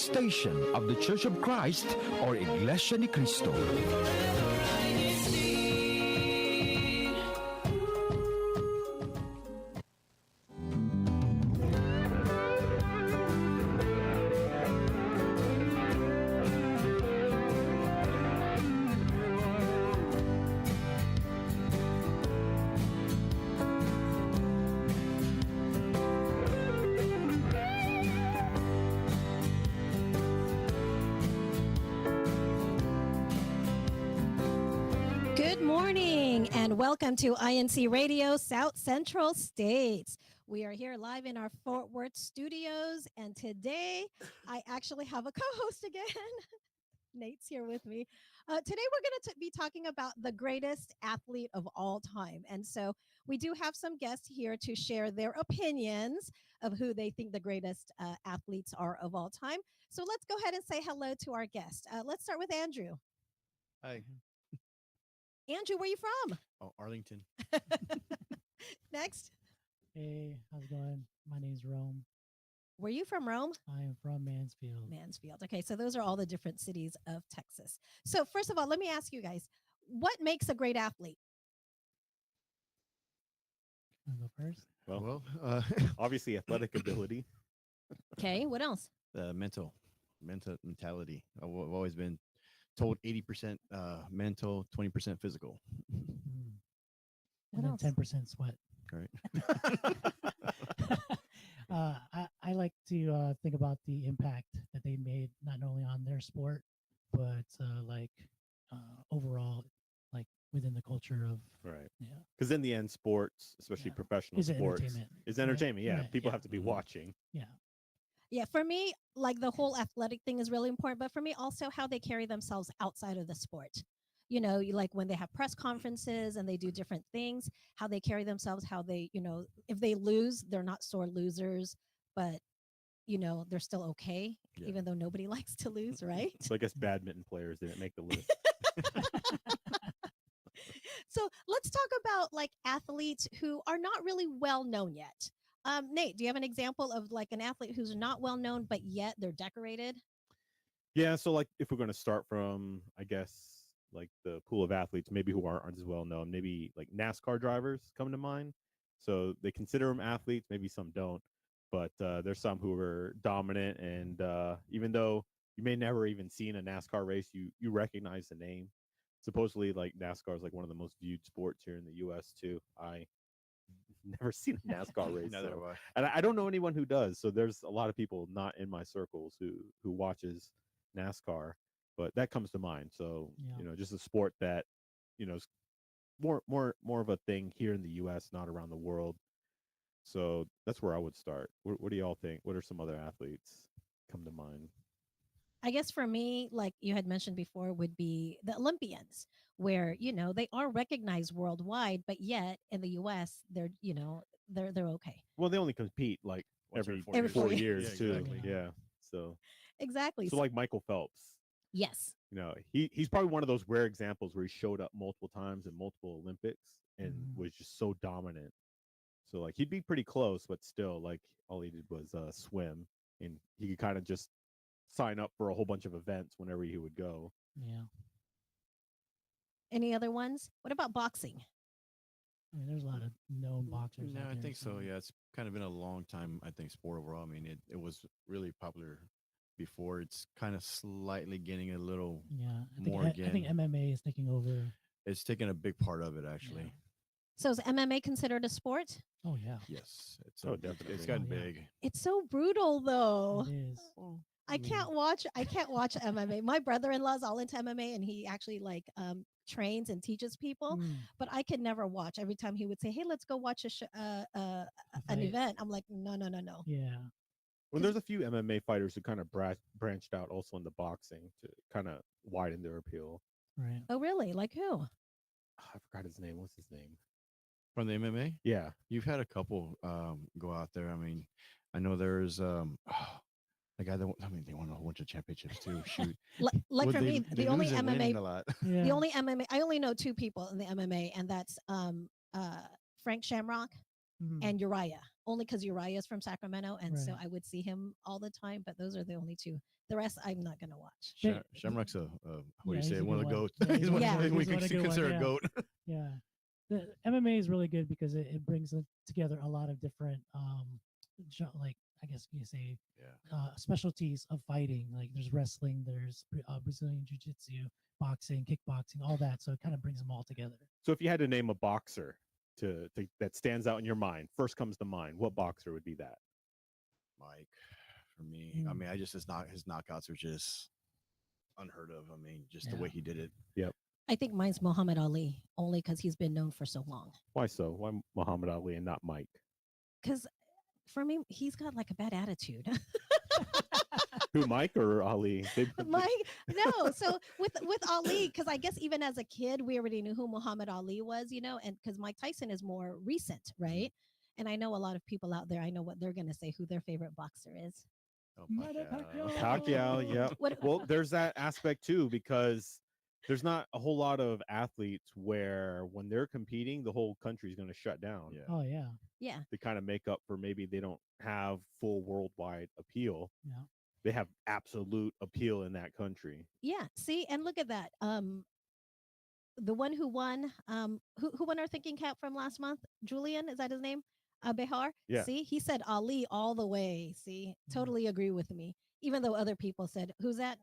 station of the Church of Christ or Iglesia ni Cristo. Welcome to INCRadio South Central States. We are here live in our Fort Worth studios, and today I actually have a co-host again. Nate's here with me. Today we're going to be talking about the greatest athlete of all time. And so we do have some guests here to share their opinions of who they think the greatest athletes are of all time. So let's go ahead and say hello to our guest. Let's start with Andrew. Hi. Andrew, where are you from? Oh, Arlington. Next. Hey, how's it going? My name's Rome. Where are you from, Rome? I am from Mansfield. Mansfield. Okay, so those are all the different cities of Texas. So first of all, let me ask you guys, what makes a great athlete? Wanna go first? Well, obviously athletic ability. Okay, what else? Mentality. I've always been told 80% mental, 20% physical. And then 10% sweat. Right. I like to think about the impact that they made not only on their sport, but overall, like within the culture of right. Yeah. Because in the end, sports, especially professional sports, is entertainment. Yeah, right. People have to be watching. Yeah. Yeah, for me, like the whole athletic thing is really important, but for me also how they carry themselves outside of the sport. You know, like when they have press conferences and they do different things, how they carry themselves, how they, if they lose, they're not sore losers, but they're still okay, even though nobody likes to lose, right? So I guess badminton players didn't make the list. So let's talk about like athletes who are not really well known yet. Nate, do you have an example of like an athlete who's not well known, but yet they're decorated? Yeah. So like if we're going to start from, I guess, like the pool of athletes, maybe who aren't as well known, maybe like NASCAR drivers come to mind. So they consider them athletes, maybe some don't, but there's some who are dominant. And even though you may never even seen a NASCAR race, you recognize the name. Supposedly like NASCAR is like one of the most viewed sports here in the US too. I never seen a NASCAR race. Neither have I. And I don't know anyone who does. So there's a lot of people not in my circles who watches NASCAR, but that comes to mind. So, just a sport that, is more of a thing here in the US, not around the world. So that's where I would start. What do y'all think? What are some other athletes come to mind? I guess for me, like you had mentioned before, would be the Olympians, where they are recognized worldwide, but yet in the U.S. they're they're okay. Well, they only compete like every 4 years too. Exactly. Yeah. So exactly. So like Michael Phelps. Yes. He's probably one of those rare examples where he showed up multiple times in multiple Olympics and was just so dominant. So like he'd be pretty close, but still like all he did was swim, and he could kind of just sign up for a whole bunch of events whenever he would go. Yeah. Any other ones? What about boxing? I mean, there's a lot of known boxers. No, out I there, think so. Yeah, it's kind of been a long time, I think, sport overall. I mean, it was really popular before. It's kind of slightly getting a little more again. I think MMA is taking over. It's taken a big part of it, actually. Yeah. So is MMA considered a sport? Oh, yeah. Yes. Definitely. It's gotten Oh, yeah. big. It's so brutal, though. It is. I can't watch MMA. My brother-in-law's all into MMA, and he actually trains and teaches people, but I could never watch. Every time he would say, "Hey, let's go watch an event," I'm like, no. Yeah. Well, there's a few MMA fighters who kind of branched out also into boxing to kind of widen their appeal. Right. Oh, really? Like who? I forgot his name. What's his name? From the MMA? Yeah. You've had a couple go out there. I mean, I know there's the guy that they won a whole bunch of championships too. Shoot. Like for me, the only MMA, a lot. Yeah. the only MMA, I only know two people in the MMA, and that's Frank Shamrock and Uriah. Only because Uriah is from Sacramento, and so I would see him all the time. But those are the only two The rest I'm not gonna watch. Shamrock's a what do you Yeah, say? he's a One of good the one. goats. Yeah, He's he's one Yeah. of the, we he's one could of the good consider one, a yeah. goat. Yeah, the MMA is really good because it brings together a lot of different like I guess you say Yeah. specialties of fighting. Like there's wrestling, there's Brazilian jiu-jitsu, boxing, kickboxing, all that. So it kind of brings them all together. So if you had to name a boxer to that stands out in your mind, first comes to mind, what boxer would be that? Mike, for me, I Mm. mean, I just his knockouts are just unheard of. I mean, just the Yeah. way he did it. Yep. I think mine's Muhammad Ali, only because he's been known for so long. Why so? Why Muhammad Ali and not Mike? Because for me, he's got like a bad attitude. Who, Mike or Ali? Mike, no. So with Ali, because I guess even as a kid, we already knew who Muhammad Ali was, and because Mike Tyson is more recent, right? And I know a lot of people out there. I know what they're gonna say, who their favorite boxer is. Oh, Manny Pacquiao. Pacquiao, yeah. What? Well, there's that aspect too, because there's not a whole lot of athletes where when they're competing, the whole country's going to shut down. Yeah. Oh yeah, Yeah. To kind of make up for maybe they don't have full worldwide appeal. yeah. They have absolute appeal in that country. Yeah. See, and look at that. The one who won, who won our thinking cap from last month? Julian, is that his name? Behar. Yeah. See, he said Ali all the way. See, totally agree with me. Even though other people said, "Who's that?"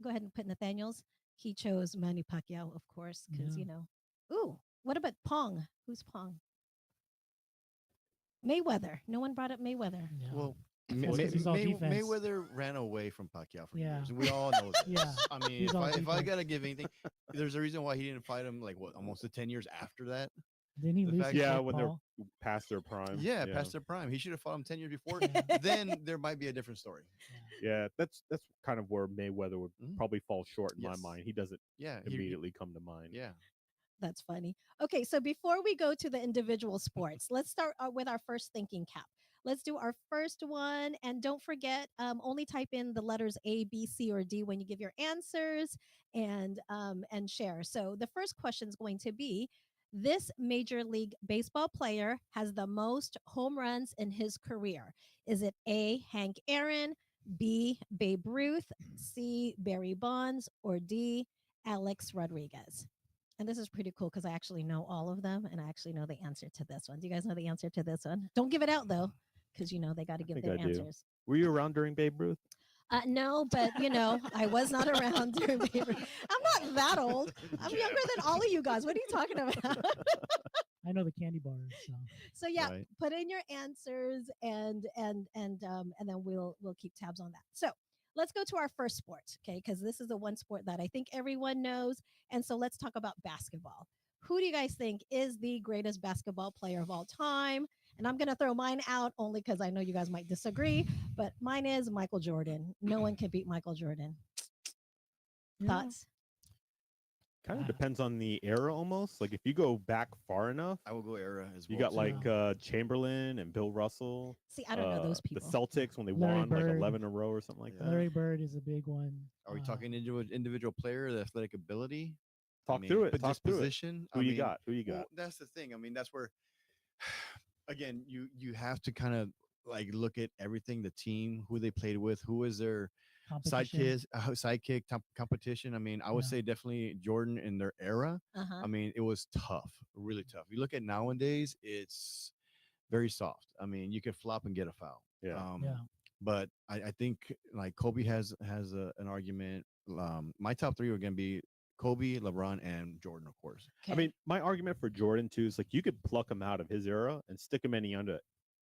Go ahead and put Nathaniel's. He chose Manny Pacquiao, of course, because Yeah. Ooh, what about Pong? Who's Pong? Mayweather. No one brought up Mayweather. Yeah. Well, That's 'cause he's all defense. Mayweather ran away from Pacquiao for Yeah. years, and we all know this. Yeah. I mean, He's all if I defense. gotta give anything, there's a reason why he didn't fight him like what almost 10 years after that. Didn't he the lose? fact- to Yeah, Jake when Paul? they're past their prime. Yeah, past their prime. He should have fought him 10 years before. Yeah. Then there might be a different story. Yeah, that's kind of where Mayweather would Mhm. probably fall short in Yes. my mind. He doesn't Yeah, immediately come to mind. Yeah. That's funny. Okay, so before we go to the individual sports, let's start with our first thinking cap. Let's do our first one, and don't forget, only type in the letters A, B, C, or D when you give your answers, and share. So the first question is going to be: this Major League Baseball player has the most home runs in his career. Is it A, Hank Aaron, B, Babe Ruth, C, Barry Bonds, or D, Alex Rodriguez? And this is pretty cool because I actually know all of them and I actually know the answer to this one. Do you guys know the answer to this one? Don't give it out though, because they got to give think their I do. answers. Were you around during Babe Ruth? No, but I was not around during Babe Ruth. I'm not that old. I'm younger than all of you guys. What are you talking about? I know the candy bars. So. So yeah, Right. put in your answers and then we'll keep tabs on that. So let's go to our first sport, okay? Because this is the one sport that I think everyone knows. And so let's talk about basketball. Who do you guys think is the greatest basketball player of all time? And I'm going to throw mine out only because I know you guys might disagree, but mine is Michael Jordan. No one can beat Michael Jordan. Yeah. Thoughts? Kind of depends on the era almost. Like if you go back far enough, I will go era as well. you got too. like Chamberlain and Bill Russell. See, I don't know those people. The Celtics when they Larry won like Bird. 11 in a row or something like Yeah. that. Larry Bird is a big one. Are we talking individual player, the athletic ability? Talk through it. Talk through it. Disposition? Who you got? Who you got? Well, that's the thing. I mean, that's where, again, you have to kind of like look at everything, the team, who they played with, who was their competition. sidekick competition. I mean, I would Yeah. say definitely Jordan in their era. Uh-huh. I mean, it was tough, really tough. You look at nowadays, it's very soft. I mean, you can flop and get a foul. Yeah. Yeah. But I think like Kobe has an argument. My top three are going to be Kobe, LeBron, and Jordan, of course. I mean, my argument for Jordan too is like you could pluck him out of his era and stick him in any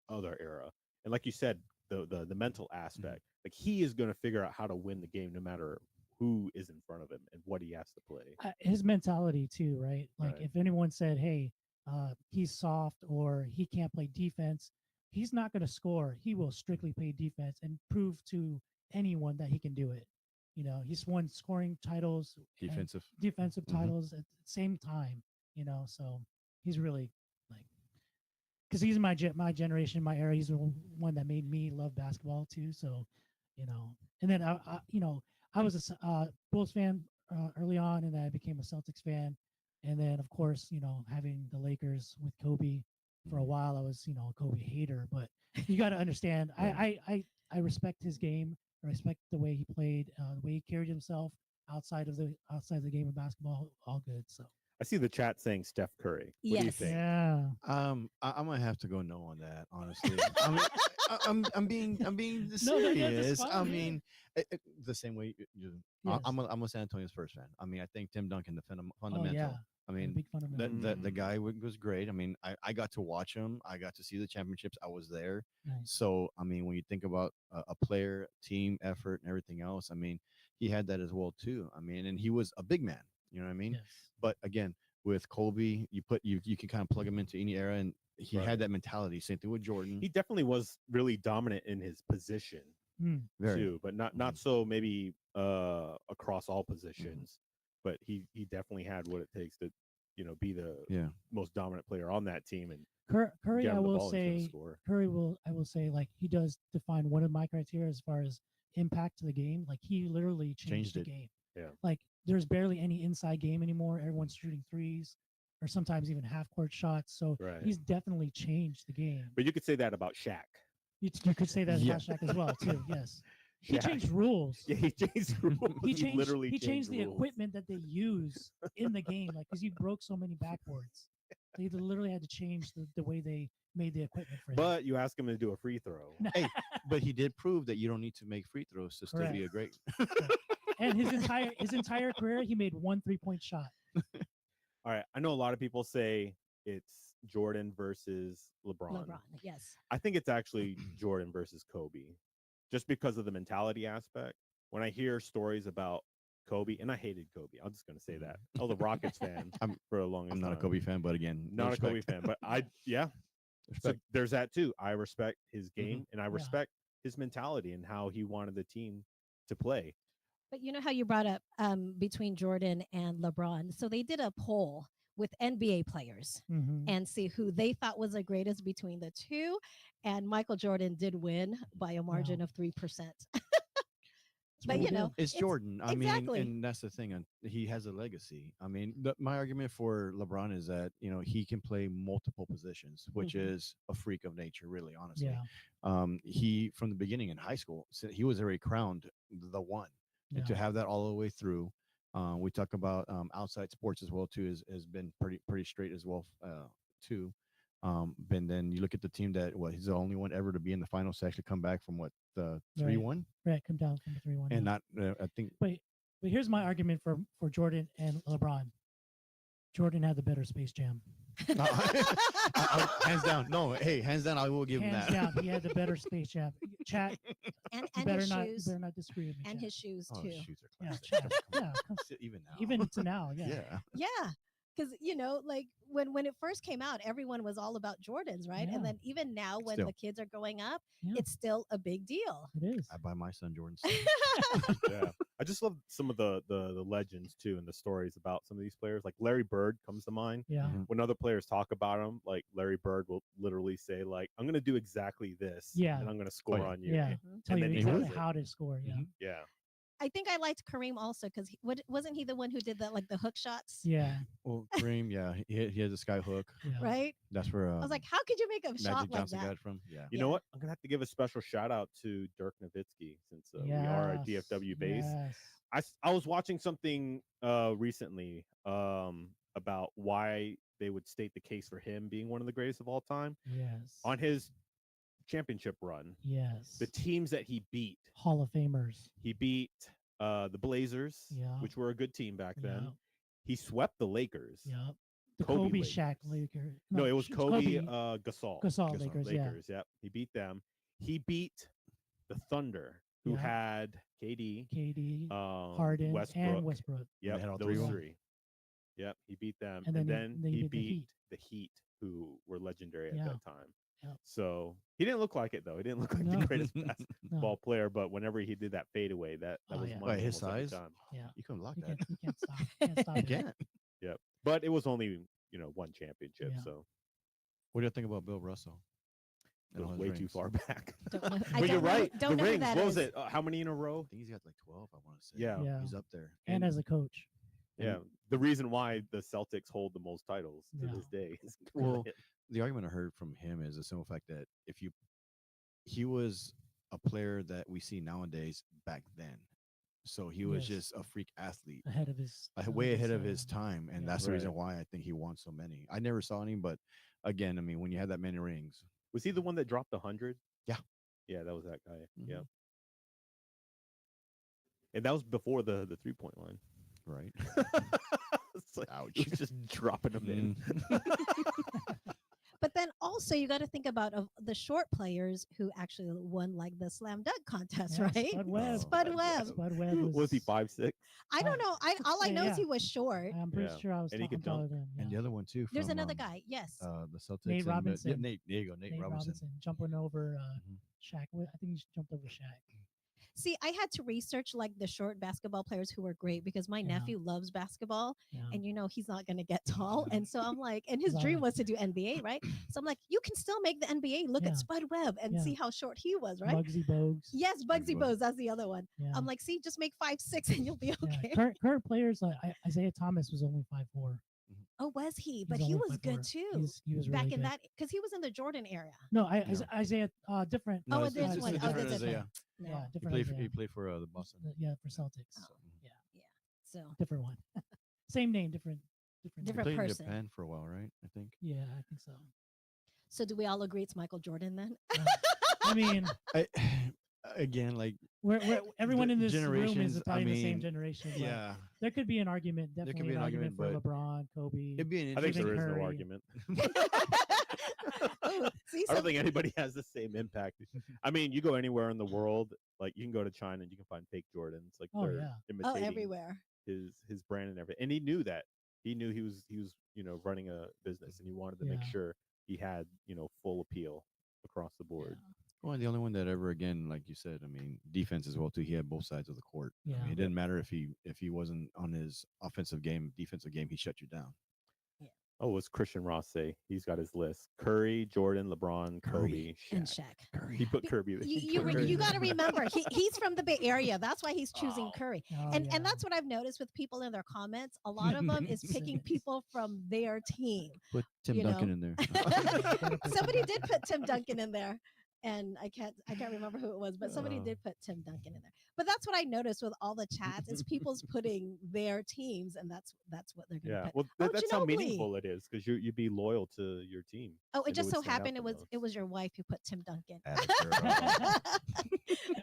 other era. And like you said, the mental aspect, like he is going to figure out how to win the game no matter who is in front of him and what he has to play. His mentality too, right? Like Right. if anyone said, "Hey, he's soft" or "he can't play defense," he's not going to score. He will strictly play defense and prove to anyone that he can do it. He's won scoring titles, and defensive Mhm. titles at the same time. So he's really like, because he's my generation, my era. He's the one that made me love basketball too. So, and then I was a Bulls fan early on, and then I became a Celtics fan, and then of course having the Lakers with Kobe for a while, I was a Kobe hater. But you got to understand, I respect his game, I respect the way he played, the way he carried himself outside of the game of basketball. All good. So I see the chat saying Steph Curry. What do you Yes. think? yeah, I'm gonna have to go no on that. Honestly, I mean, I'm being No, that's serious. fine, I yeah. mean, the same way Yes. I'm a San Antonio Spurs fan. I mean, I think Tim Duncan, the Oh fundamental. yeah, I I'm a mean, big fundamental. the guy was great. I mean, I got to watch him. I got to see the championships. I was there. Nice. So I mean, when you think about a player, team effort, and everything else, I mean, he had that as well too. I mean, and he was a big man. You know what I mean? Yes. But again, with Kobe, you can kind of plug him into any era, and he Right. had that mentality. Same thing with Jordan. He definitely was really dominant in his position Mm. Very. too, but not so maybe across all positions. But he definitely had what it takes to, be the Yeah. most dominant player on that team and Curry, get I him the will ball, he's gonna say, score. I will say, like he does define one of my criteria as far as impact to the game. Like he literally changed the it. game. Yeah. Like there's barely any inside game anymore. Everyone's shooting threes, or sometimes even half court shots. So Right. he's definitely changed the game. But you could say that about Shaq. You could say that Yeah. about Shaq as well too. Yes, he Shaq. changed rules. Yeah, he changed rules. He literally changed the rules. equipment that they use in the game, like because he broke so many backboards. They literally had to change the way they made the equipment for him. But you ask him to do a free throw. Hey, but he did prove that you don't need to make free throws to still be a great. And his entire career, he made 1 3-point shot. All right. I know a lot of people say it's Jordan versus LeBron. Yes. I think it's actually Jordan versus Kobe, just because of the mentality aspect. When I hear stories about Kobe, and I hated Kobe, I'm just going to say that. I was a Rockets fan for a long time. I'm not a Kobe fan, but again, Not a Kobe fan, but So Respect. there's that too. I respect his game, and I Yeah. respect his mentality and how he wanted the team to play. But you know how you brought up between Jordan and LeBron. So they did a poll with NBA players Mhm. and see who they thought was the greatest between the two. And Michael Jordan did win by a margin of 3%. But pretty good. It's Jordan. I exactly. mean, and that's the thing. He has a legacy. I mean, my argument for LeBron is that he can play multiple positions, which Mhm. is a freak of nature, really, honestly. Yeah. He from the beginning in high school, he was already crowned the one, and to Yeah. have that all the way through. We talk about outside sports as well too. Has been pretty straight as well too. And then you look at the team that he's the only one ever to be in the finals to actually come back from the 3-1, Right, come down from the 3-1. and not I think But here's my argument for Jordan and LeBron. Jordan had the better Space Jam. hands down. No, hey, hands down. I will give him Hands that. down, he had the better Space Jam. Chat, and you and better his not, shoes. you better not disagree with me. And Chat. his shoes Oh, too. his shoes are Yeah, classic. Chat, yeah, come- Even now. even to now, yeah. Yeah. Yeah. Because like when it first came out, everyone was all about Jordans, right? Yeah. And then even now, when Still. the kids are growing up, Yeah. it's still a big deal. It is. I buy my son Jordans. Yeah, I just love some of the legends too, and the stories about some of these players. Like Larry Bird comes to mind. Yeah. Mhm. When other players talk about him, like Larry Bird will literally say, like, "I'm going to do exactly this, Yeah. and I'm going to score yeah. on you." Yeah. Mhm. Tell you then he exactly does it. how to score. Yeah. Mhm. Yeah. I think I liked Kareem also because wasn't he the one who did the hook shots? Yeah. Well, Kareem, yeah, he has a sky hook. Yeah. Right? That's where I was like, how could you make a Magic shot like Johnson got that? it from. Yeah. You Yeah. know what? I'm going to have to give a special shout out to Dirk Nowitzki since we are a Yes, DFW base. yes. I was watching something recently about why they would state the case for him being one of the greatest of all time. Yes. On his championship run, Yes. the teams that he beat, Hall of Famers. he beat the Blazers, Yeah. which were a good team back then. Yeah. He swept the Lakers. Yeah. The Kobe Kobe Shaq Lakers. Laker. No, it was it's Kobe Gasol. Gasol Lakers. Yeah. Lakers, yep. He beat them. He beat the Thunder, who Yeah. had KD, KD, Harden, Westbrook. and Westbrook. Yep, They had all those three of 'em? three. Yep, he beat them, And and then then he he beat the beat Heat. the Heat, who were legendary Yeah. at that time. Yep. So he didn't look like it though. He didn't look like No. the greatest basketball No. player, but whenever he did that fadeaway, that Oh, was yeah. money Wait, his almost every size? time. Yeah. You couldn't block You that. can't stop. Can't stop You it. can't. Yep, but it was only one championship, Yeah. so What do you think about Bill Russell? it And all was his way too rings? far back. Don't know- I But don't you're know- right. don't The know who rings. that What was is. it? How many in a row? I think he's got like 12. I want to say. Yeah. Yeah. He's up there. And as a coach. Yeah, the reason why the Celtics hold the most titles to Yeah. this day is Well, the argument I heard from him is the simple fact that he was a player that we see nowadays back then. So he was Yes. just a freak athlete, ahead of his way ahead of his time, and yeah. that's the reason Right. why I think he won so many. I never saw any, but again, I mean, when you have that many rings, Was he the one that dropped 100? Yeah. Yeah, that was that guy. Yeah. Mhm. And that was before the 3-point line. right? It's like, Ouch. he was just dropping them in. But then also you got to think about of the short players who actually won like the slam dunk contest, Yeah, right? Spud Webb. Spud Webb. Spud Webb Was he was 5'6"? I don't know. All I know is Yeah. he was short. I'm pretty Yeah. sure I was And he talking could dunk. taller than him. And the Yeah. other one too. There's from, another guy. Yes. the Celtics. Nate and Robinson. Yeah, Nate. There you go. Nate Robinson. Jumping over Mhm. Shaq. I think he jumped over Shaq. See, I had to research like the short basketball players who were great because my Yeah. nephew loves basketball Yeah. and he's not going to get tall. Yeah. And so I'm like, and his Right. dream was to do NBA, right? So I'm like, you can still make the NBA. Look Yeah. at Spud Webb and Yeah. see how short he was, right? Muggsy Bogues. Yes, Bugsy Bugsy Bose. That's the other one. Yeah. I'm like, see, just make 5'6" and you'll be okay. Yeah. Current players like Isaiah Thomas was only 5'4". Oh, was he? He's But he only was good 5'4". too. He was Back really in good. that, because he was in the Jordan area. No, No. Isaiah different. Oh, it's, this it's one. a Oh, different this Isaiah. No. Yeah, He different. played. Isaiah. He played for the Boston. Yeah, for Celtics. Oh. So, Yeah. So Different one. Same name, different. he Different played in person. Japan for a while, right? I think. Yeah, I think so. So do we all agree it's Michael Jordan then? I mean, Again, like we're everyone The in this room generations, is I probably the same mean, generation. but yeah, there could be an argument. There Definitely could be an an argument argument, for LeBron, Kobe. it'd be an I think interesting. there is Curry. no argument. Oh, see, I don't think anybody has the same impact. I mean, you go anywhere in the world, like you can go to China and you can find fake Jordans, like Oh, they're yeah. imitating everywhere. his brand and everything. And he knew that. He knew he was running a business, and he wanted to make Yeah. sure he had full appeal across the board. Well, the only one that ever, again, like you said, I mean, defense as well too. He had both sides of the court. I Yeah. mean, it didn't matter if he wasn't on his offensive game, defensive game, he shut you down. Oh, what's Christian Ross say? He's got his list: Curry, Jordan, LeBron, Kobe, And Shaq. Shaq. He put Kirby. You got to remember he's from the Bay Area. That's why he's choosing Oh. Curry. Oh, And yeah. that's what I've noticed with people in their comments. A lot of them is picking people from their team. Put Tim You Duncan know. in there. Somebody did put Tim Duncan in there. And I can't remember who it was, but somebody Oh. did put Tim Duncan in there. But that's what I noticed with all the chats is people's putting their teams, and that's what they're gonna Yeah, put. well, Oh, that's how Ginobili. meaningful it is because you'd be loyal to your team. Oh, it and just would so stand out happened the it most. was your wife who put Tim Duncan. Added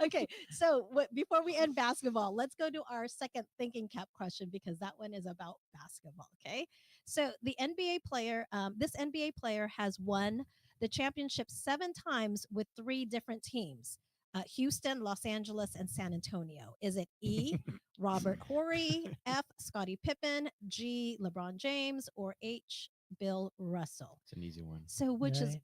Okay, so before we end basketball, let's go to our second thinking cap question because that one is about basketball. Okay, so the NBA player, this NBA player has won the championship 7 times with 3 different teams: Houston, Los Angeles, and San Antonio. Is it E, Robert Horry, F, Scottie Pippen, G, LeBron James, or H, Bill Russell? It's an easy one. So which is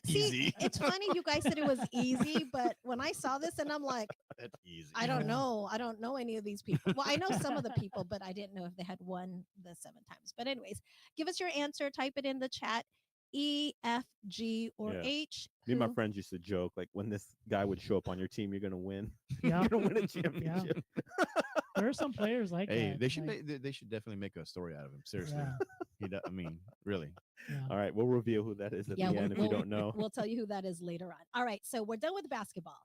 see, Easy. it's funny you guys said it was easy, but when I saw this and I'm like, That's easy. I don't Yeah. know. I don't know any of these people. Well, I know some of the people, but I didn't know if they had won the 7 times. But anyways, give us your answer. Type it in the chat. E, F, G, or Yeah. H. Me and my Who- friends used to joke like, when this guy would show up on your team, you're gonna win. Yeah. You're gonna win a championship. There are some players like Hey, that. they should like, they should definitely make a story out of him. Seriously, Yeah. I mean, really. yeah. All right, we'll reveal who that is at Yeah, the we'll- end if you don't know. We'll tell you who that is later on. All right, so we're done with basketball.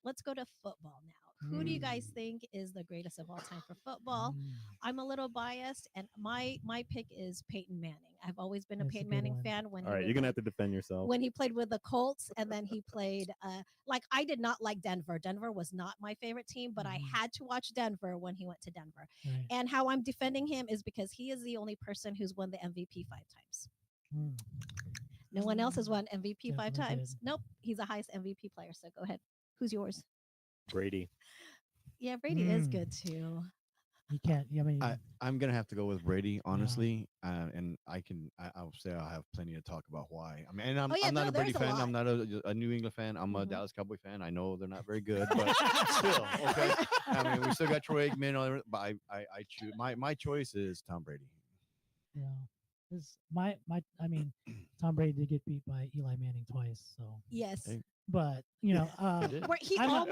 Let's go to football now. Who do you guys think is the greatest of all time for football? Mm. I'm a little biased, and my pick is Peyton Manning. I've always been a That's a Peyton good Manning one. fan. When All he right, was you're gonna have to defend yourself. when he played with the Colts, and then he played like I did not like Denver. Denver was not my favorite team, but I Mhm. had to watch Denver when he went to Denver. Right. And how I'm defending him is because he is the only person who's won the MVP 5 times. Mm. No one else has won MVP 5 Definitely times. did. Nope, he's the highest MVP player. So go ahead. Who's yours? Brady. Yeah, Brady is Mm. good too. You can't. I mean, I'm gonna have to go with Brady, honestly, and I'll say I have plenty to talk about why. I mean, and I'm, Oh, yeah, I'm not no, a Brady there's a fan. I'm lot. not a New England fan. I'm a Mhm. Dallas Cowboy fan. I know they're not very good, but still, okay. I mean, we still got Troy Aikman, but I choose my choice is Tom Brady. you know, this I mean, Tom Brady did get beat by Eli Manning twice. So, Yes. Hey. but you know, did. Where he I'm not-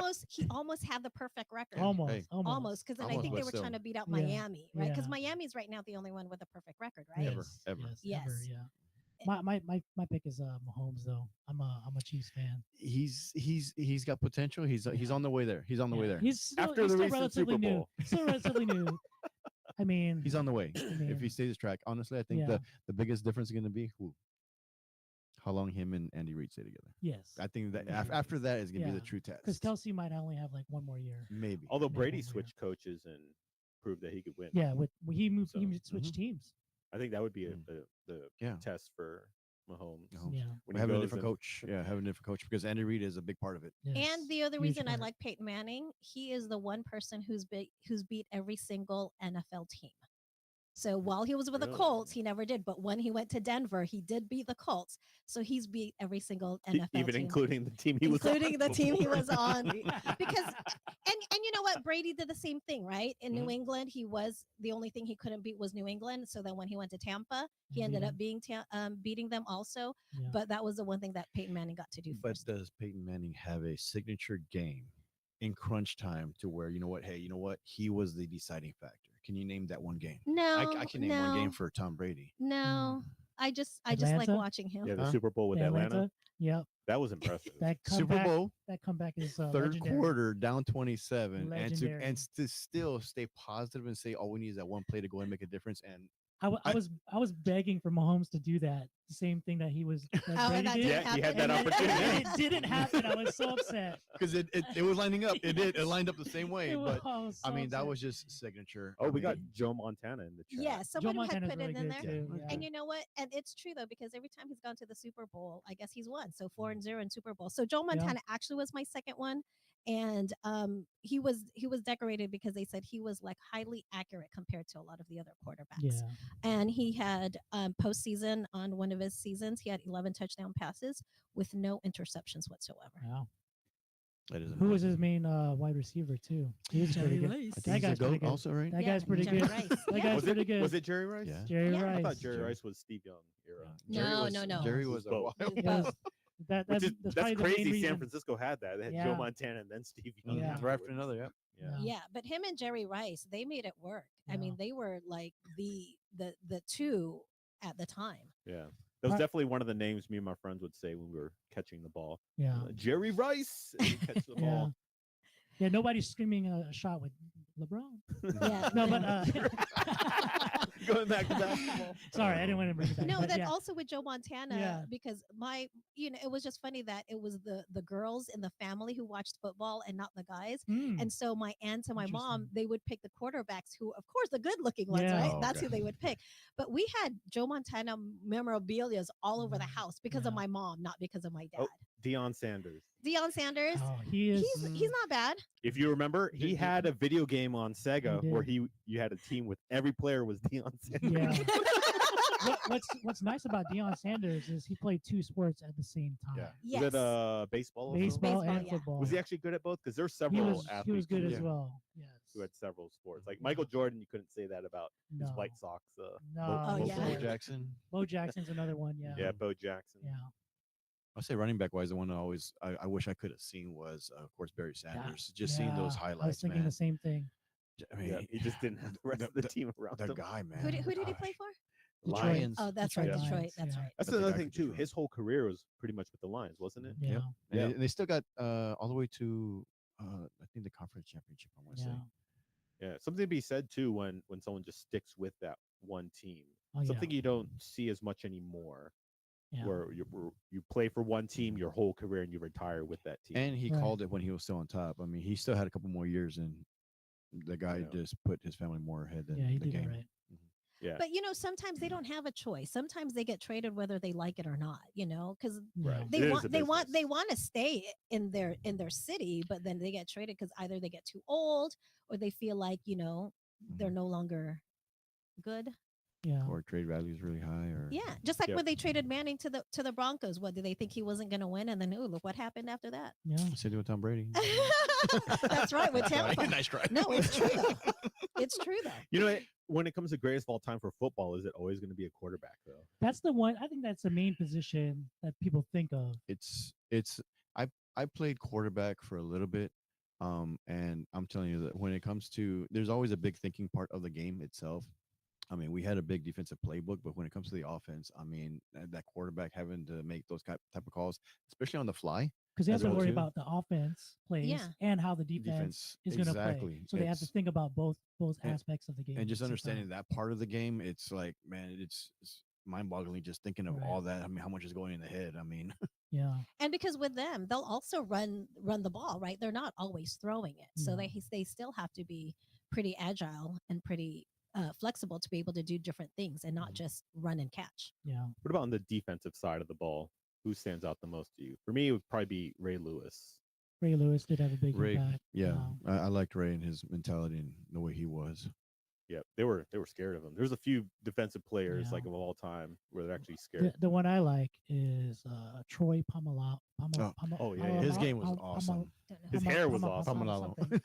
almost had the perfect record. almost, Hey. Almost, because then I Almost, think but they were still. trying to beat out Yeah, Miami, right? Because yeah. Miami's right now the only one with a perfect record, right? Ever, Yes, ever. yes, ever, Yes. yeah. My pick is Mahomes though. I'm a Chiefs fan. He's got potential. He's Yeah. on the way there. He's on the way there. He's still, After he's the still recent relatively Super new. Bowl. Still relatively new. I mean, He's on the way. I If he mean, stays his track, honestly, I think Yeah. the biggest difference is going to be how long him and Andy Reid stay together. yes, I think that Yeah. after that is going to be Yeah. the true test. because Kelsey might only have like one more year. Maybe. Although Maybe Brady one more switched coaches and proved that he could win. Yeah, with he moved, So, he switched teams. I think that would be Mm. the Yeah. test for Mahomes. Mahomes. Yeah, When he Having a goes different and- coach. Yeah, having a different coach because Andy Reid is a big part of it. yes. And the other Huge reason I part. like Peyton Manning, he is the one person who's beat every single NFL team. So while he was with the Really? Colts, he never did. But when he went to Denver, he did beat the Colts. So he's beat every single NFL even team, including the team he was on including the team he before. was on. Because and you know what, Brady did the same thing, right? In New England, he was the only thing he couldn't beat was New England. So then when he went to Tampa, he ended up beating them also. Yeah. But that was the one thing that Peyton Manning got to do But first. does Peyton Manning have a signature game in crunch time to where you know what? Hey, you know what? He was the deciding factor. Can you name that one game? No, I can name one game for Tom Brady. No, I just like Atlanta? watching him. Yeah, the Huh? Super Bowl with Atlanta. Atlanta. Yep. That was impressive. That Super comeback. Bowl, That comeback is third legendary. quarter, down 27, Legendary. and to still stay positive and say all we need is that one play to go and make a difference. And I was begging for Mahomes to do that. The same thing that he was. That Oh, Brady and that did. didn't Yeah, he had happen. that And opportunity. it didn't happen. I was so upset. because it was lining up, it did. It lined up the same way. It was- But I was I so mean, that upset. was just signature. Oh, I we got mean, Joe Montana in the chat. Yeah, someone had Montana's put really it in good there. too. Yeah. And you know what? And it's true though, because every time he's gone to the Super Bowl, I guess he's won. So 4-0 in Super Bowl. So Joe Montana actually was my second one. And he was decorated because they said he was like highly accurate compared to a lot of the other quarterbacks. Yeah. And he had postseason on one of his seasons, he had 11 touchdown passes with no interceptions whatsoever. Wow. that is Who was amazing. his main wide receiver too? He was pretty good. I That think he's a guy's pretty goat good. also, right? That Yeah, guy's pretty Jerry good. Rice. That Yeah. guy's Was pretty it good. was it Jerry Rice? Yeah. Jerry Yeah. Rice. I thought Jerry Jerry- Rice was Steve Young era. Jerry No, was- no, no. Jerry It was was a both. wild. It was Yes. both. That's Which is, that's that's probably the main crazy. reason. San Francisco had that. They had Yeah. Joe Montana and then Steve Young. Yeah. Right after another, yeah. Yeah. Yeah. Yeah, but him and Jerry Rice, they made it work. I Yeah. mean, they were like the two at the time. Yeah. That was Right. definitely one of the names me and my friends would say when we were catching the ball. Yeah. Jerry Rice. And you catch the Yeah. ball. Yeah. Nobody's screaming a shot with LeBron. Yeah. No, but Going back to basketball. sorry, I didn't want to bring it back. No, but then yeah. also with Joe Montana, Yeah. because it was just funny that it was the girls in the family who watched football and not the guys. Mm. And so my aunt and my mom, Interesting. they would pick the quarterbacks who, of course, the good looking ones, Yeah. right? Oh, That's okay. who they would pick. But we had Joe Montana memorabilia all over the Mm, house because of yeah. my mom, not because of my dad. Oh, Deion Sanders. DeionAnders, Oh, he is. he's not bad. If you remember, he Did- had a video game on Sega He where did. you had a team with every player was Deion Sanders. Yeah. What's nice about Deion Sanders is he played two sports at the same time. Yeah. Yes. Was it baseball? also? Baseball, Baseball, and yeah. football. Was he actually good at both? Because there's He several was athletes he was good who, as yeah. well. Yes. who had several sports. Like Yeah. Michael Jordan, you couldn't say that about his No. White Sox. No. Oh, Bo, yeah. Bo Jackson. Bo Jackson's another one. Yeah. Yeah, Bo Jackson. Yeah. I'll say running back wise, the one I wish I could have seen was of course Barry Sanders. Just seeing those Yeah, highlights, I was thinking man. the same thing. I mean, Yeah, he just didn't have the rest of the team around the him. guy, man. Who did he Gosh. play for? Detroit. Lions. Oh, that's Detroit right, Lions, Detroit. That's yeah. right. That's But the another guy thing could too. Detroit. His whole career was pretty much with the Lions, wasn't it? Yeah. Yep. Yeah. And they still got all the way to I think the conference championship. I want to Yeah. say. Yeah, something to be said too when someone just sticks with that one team. Oh, yeah. Something you don't see as much anymore. Yeah. Where you play for one team your whole career and you retire with that team. And he Right. called it when he was still on top. I mean, he still had a couple more years, and the guy Yeah. just put his family more ahead than Yeah, he the did game. it right. Yeah, But sometimes they don't have a choice. Sometimes they get traded whether they like it or not. Because Yeah. Right. they It is want a they want they business. want to stay in their city, but then they get traded because either they get too old or they feel like they're no longer good. Yeah. Or trade value is really high, or Yeah, just like Yep. when they traded Manning to the Broncos. What did they think he wasn't going to win? And then look what happened after that. Yeah. Same thing with Tom Brady. That's right with Tampa. Nice try. No, it's true though. It's true though. you know, when it comes to greatest of all time for football, is it always going to be a quarterback though? That's the one. I think that's the main position that people think of. It's I played quarterback for a little bit, and I'm telling you that when it comes to, there's always a big thinking part of the game itself. I mean, we had a big defensive playbook, but when it comes to the offense, I mean, that quarterback having to make those type of calls, especially on the fly, Because they have as to well worry too. about the offense plays Yeah. and how the defense is going to play. exactly. So they have to It's think about both and, aspects of the game. and at just the same understanding time. that part of the game, it's like, man, it's mind-boggling just thinking of Right. all that. I mean, how much is going in the head? I mean, Yeah. And because with them, they'll also run the ball, right? They're not always throwing it, so No. they still have to be pretty agile and pretty flexible to be able to do different things and not Mhm. just run and catch. Yeah. What about on the defensive side of the ball? Who stands out the most to you? For me, it would probably be Ray Lewis. Ray Lewis did have a big Ray, impact. yeah, I liked Ray and his mentality and the way he was. Yeah, they were scared of him. There's a few defensive players Yeah. like of all time where they're actually The, scared. the one I like is Troy Pomala. Oh, yeah, his game was awesome. Don't know His who- hair was awesome. Pomalalo. something.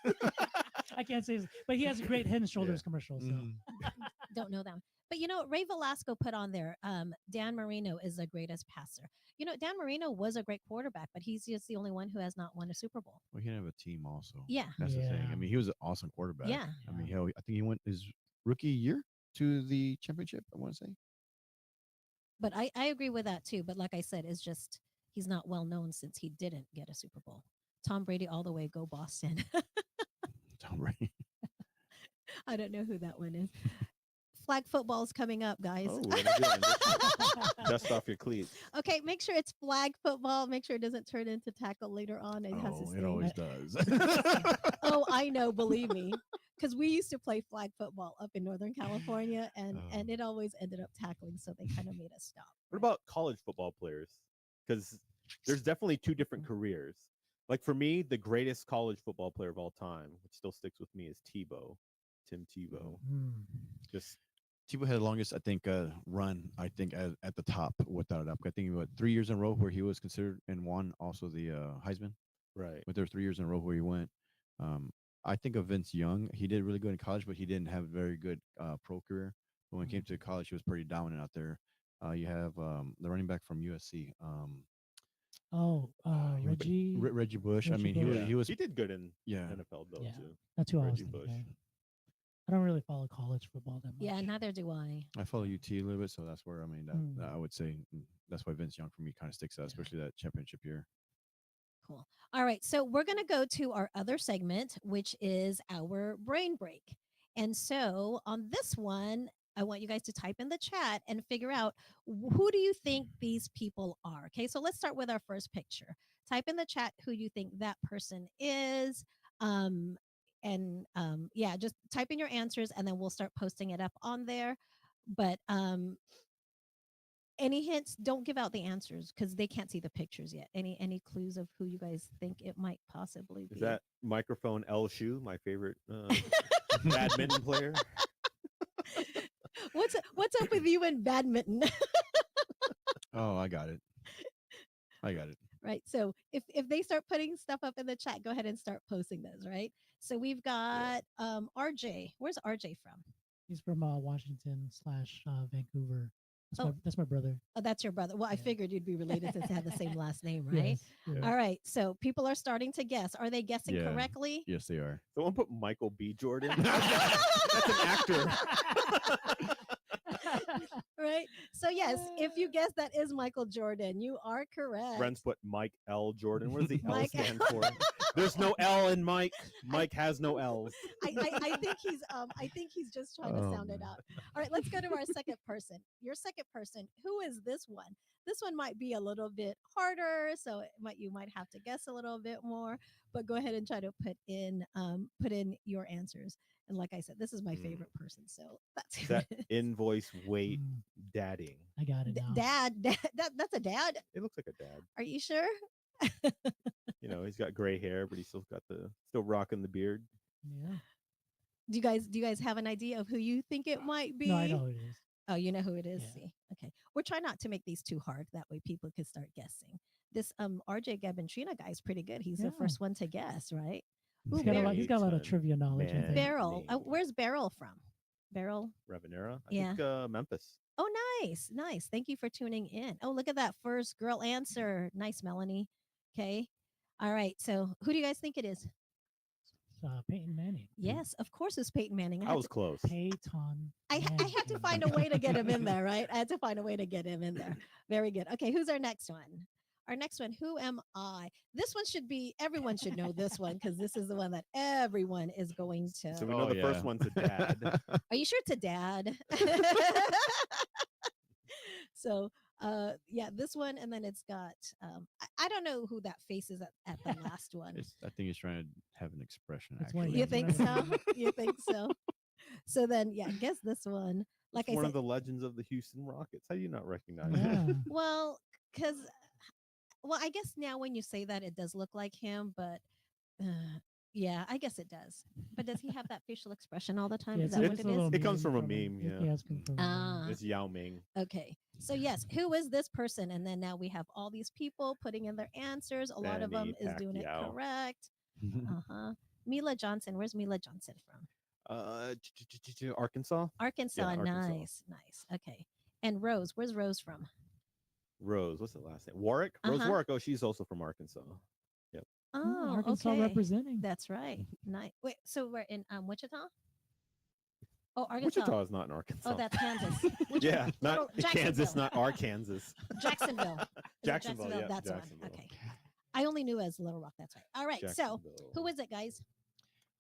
I can't say, his, but he has a great Head and Shoulders commercial. So Mhm. don't know them. But Ray Velasco put on there, Dan Marino is the greatest passer. Dan Marino was a great quarterback, but he's just the only one who has not won a Super Bowl. Well, he didn't have a team also. Yeah. That's the thing. Yeah. I mean, he was an awesome quarterback. Yeah. I mean, hell, I think he went his rookie year to the championship, I want to say. But I agree with that too. But like I said, it's just he's not well known since he didn't get a Super Bowl. Tom Brady all the way, go Boston. Tom Brady. I don't know who that one is. Flag football's coming up, guys. Oh, we're gonna do it. Dust off your cleats. Okay, make sure it's flag football. Make sure it doesn't turn into tackle later on. It has to Oh, stay. it always does. Oh, I know, believe me. Because we used to play flag football up in Northern California and Oh. it always ended up tackling, so they kind of made us stop. What about college football players? Because there's definitely two different careers. Like for me, the greatest college football player of all time, which still sticks with me, is Tebow, Tim Tebow. Hmm. Just Tebow had the longest, I think, run. I think at the top without a doubt. I think he went 3 years in a row where he was considered and won also the Heisman. right. But there were 3 years in a row where he went. I think of Vince Young. He did really good in college, but he didn't have a very good pro career. But when it came to college, he was pretty dominant out there. You have the running back from USC. Reggie Bush. I Reggie mean, Bush. he was He did good in yeah. NFL though Yeah. too. That's who I was Reggie thinking. Bush. Of. I don't really follow college football that much. Yeah, neither do I. I follow UT a little bit, so that's where I mean Mm. I would say that's why Vince Young for me kind of sticks out, especially that championship year. Cool. All right. So we're going to go to our other segment, which is our brain break. And so on this one, I want you guys to type in the chat and figure out who do you think these people are? Okay. So let's start with our first picture. Type in the chat who you think that person is. Yeah, just type in your answers and then we'll start posting it up on there. But any hints? Don't give out the answers because they can't see the pictures yet. Any clues of who you guys think it might possibly be? Is that microphone L Shoe, my favorite badminton player? What's up with you and badminton? Oh, I got it. Right. So if they start putting stuff up in the chat, go ahead and start posting those. Right. So we've got RJ. Where's RJ from? He's from Washington / Vancouver. Oh. That's my brother. Oh, that's your brother. Well, I Yeah. figured you'd be related since they have the same last name, right? Yes, yes. All right. So people are starting to guess. Are they guessing Yeah. correctly? Yes, they are. Someone put Michael B. Jordan. That's an actor. Right. So yes, if you guess that is Michael Jordan, you are correct. Friends put Mike L. Jordan. What does the L Mike- stand for? There's no L in Mike. Mike has no L's. I think he's just trying to Oh, sound it man. out. All right, let's go to our second person. Your second person. Who is this one? This one might be a little bit harder, so you might have to guess a little bit more. But go ahead and try to put in your answers. And like I said, this is my favorite person, so that's Is who that it is. invoice weight Mm, dadding? I got it now. Dad, that's a dad. It looks like a dad. Are you sure? You know, he's got gray hair, but he's still rocking the beard. Yeah. Do you guys have an idea of who you think it might be? No, I know who it is. Oh, you know who it is. Yeah. See, okay. We're trying not to make these too hard. That way, people can start guessing. This RJ Gabantrina guy is pretty good. He's the Yeah. first one to guess, right? He's Ooh, got a Barry. lot. He's got a lot of Ton. trivia knowledge. I Man. think. Beryl. name. Where's Beryl from? Beryl. Ravenera? I Yeah. think Memphis. Oh, nice. Thank you for tuning in. Oh, look at that first girl answer. Nice, Melanie. Okay. All right. So, who do you guys think it is? Peyton Manning. Yes, of course it's Peyton Manning. I was close. Peyton. I had to find a way to get him in there, right? I had to find a way to get him in there. Very good. Okay, who's our next one? Our next one, who am I? This one should be, everyone should know this one because this is the one that everyone is going to. So we know the first one's a dad. Are you sure it's a dad? So, yeah, this one, and then it's got, I don't know who that face is at the last one. I think he's trying to have an expression. That's why Actually, You Yeah, think so? whatever. You think so? So then, yeah, guess this one. Like It's I one said, of the legends of the Houston Rockets. How do you not recognize it? Yeah. well, because, well, I guess now when you say that, it does look like him, but yeah, I guess it does. But does he have that facial expression all the time? Yeah, Is it's that a- what it's it a little is? It comes meme from a meme, yeah. it's come from a meme. Ah, It's Yao Ming. okay. So yes, who is this person? And then now we have all these people putting in their answers. A lot of them Manny is doing it Pacquiao. correct. Uh-huh. Mila Johnson. Where's Mila Johnson from? Arkansas. Arkansas. Arkansas. Nice, nice. Okay. And Rose. Where's Rose from? Rose. What's the last name? Warwick. Rose Uh-huh. Warwick. Oh, she's also from Arkansas. Oh, Arkansas okay. representing. That's right. Nice. Wait, so we're in Wichita? Oh, Arkansas. Wichita is not in Arkansas. Oh, that's Kansas. yeah, not Little Kansas, Jacksonville. not Arkansas. Jacksonville. Is it Jacksonville, yeah, That's Jacksonville. one. Okay. I only knew as Little Rock. That's right. All right. So who is it, guys?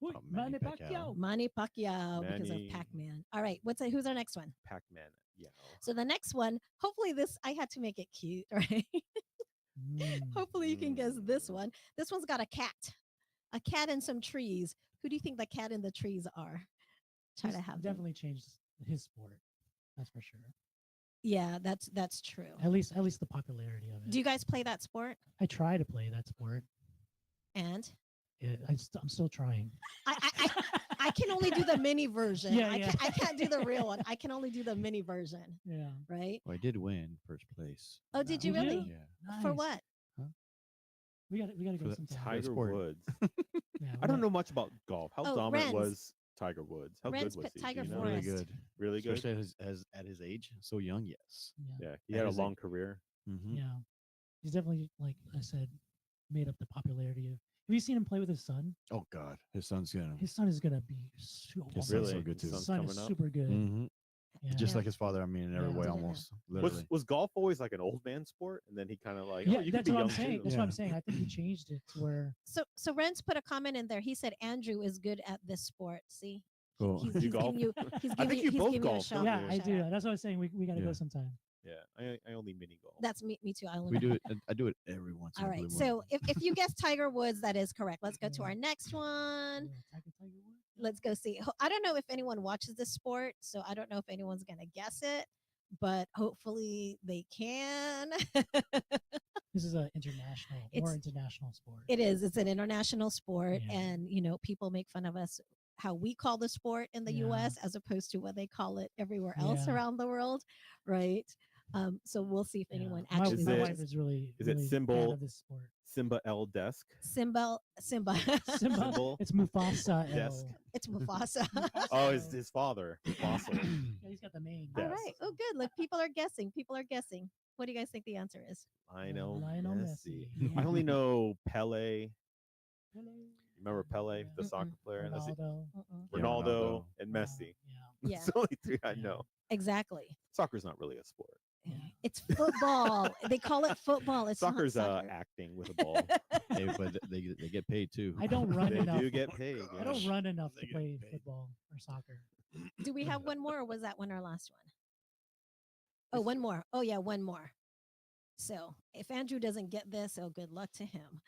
Wait, Oh, Manny Manny Pacquiao. Manny Pacquiao because of Manny. Pac-Man. All right. Who's our next one? Pac-Man. Yeah. So the next one, hopefully I had to make it cute, right? Hopefully you can guess this one. This one's got a cat and some trees. Who do you think the cat and the trees are? Try He's to have them. definitely changed his sport. That's for sure. Yeah, that's true. At least the popularity of it. Do you guys play that sport? I try to play that sport. And I'm still trying. I can only do the mini version. Yeah, I can't do the real one. I can only do the mini version, Yeah. right? Well, I did win first place. Oh, did you Did you? really? Yeah. For Nice. what? We got to For go the sometime. Tiger Tiger sport. Woods. Yeah, I don't know much about golf. How Oh, dominant Renz. was Tiger Woods? How Renz good was put he? Tiger Do you know? Really Forest. good. Really good. Especially at his age, so young. Yes. Yeah, he At had a his long career. Mm-hmm. Yeah. He's definitely, like I said, made up the popularity of. Have you seen him play with his son? Oh God, his son's gonna. His son is gonna be so. His son's Really? so good His too. son's Son is coming up? super good. Mm-hmm. Yeah. Just Yeah. like his father. I mean, in every Yeah. way, Yeah. almost literally. Was golf always like an old man sport, and then he kind of like, Yeah, oh, you that's could be what I'm young saying. too. That's Yeah. what I'm saying. I think he changed it to where So Renz put a comment in there. He said Andrew is good at this sport. See, Cool. he's, You he's golf? giving you. He's I giving think you. you He's both giving you a golf, shout. don't yeah, you? I shout do. out. That's what I was saying. We got to Yeah. go sometime. Yeah, I only mini golf. That's me too. I only. We do it. I do it every once in All a right. blue So moon. if you guess Tiger Woods, that is correct. Let's go to Yeah. our next one. Yeah, Tiger Woods. Let's go see. I don't know if anyone watches this sport, so I don't know if anyone's gonna guess it, but hopefully they can. This is a international, more It's- international sport. It is. It's an international sport, Yeah. and people make fun of us how we call the sport in the Yeah. U.S. as opposed to what they call it everywhere else Yeah. around the world, right? So we'll see if Yeah. anyone My- actually Is my it- wife watches. is really is it really fan symbol- of this sport. Simba L desk. Simba. Simba. Symbol. It's Mufasa. Desk. L. It's Mufasa. Oh, it's his father, Fossil. Yeah, he's got the main. All Yes. right. Oh, good. Look, people are guessing. People are guessing. What do you guys think the answer is? Lionel Messi. Messi. I only know Pele. Hello. Remember Pele, the Yeah. soccer player? And that's it. Ronaldo. Mm-mm. Yeah, Ronaldo Ronaldo. and Messi. Yeah. Yeah. It's the only three I Yeah. know. Exactly. Soccer's not really a sport. Yeah. It's football. They call it football. It's not Soccer's soccer. acting with a ball. Hey, but they get paid too. I don't run they enough. do get paid. I yeah. don't run enough They to get play paid. football or soccer. Do we have one more, or was that one our last one? Oh, one more. Oh, yeah, one more. So if Andrew doesn't get this, oh, good luck to him.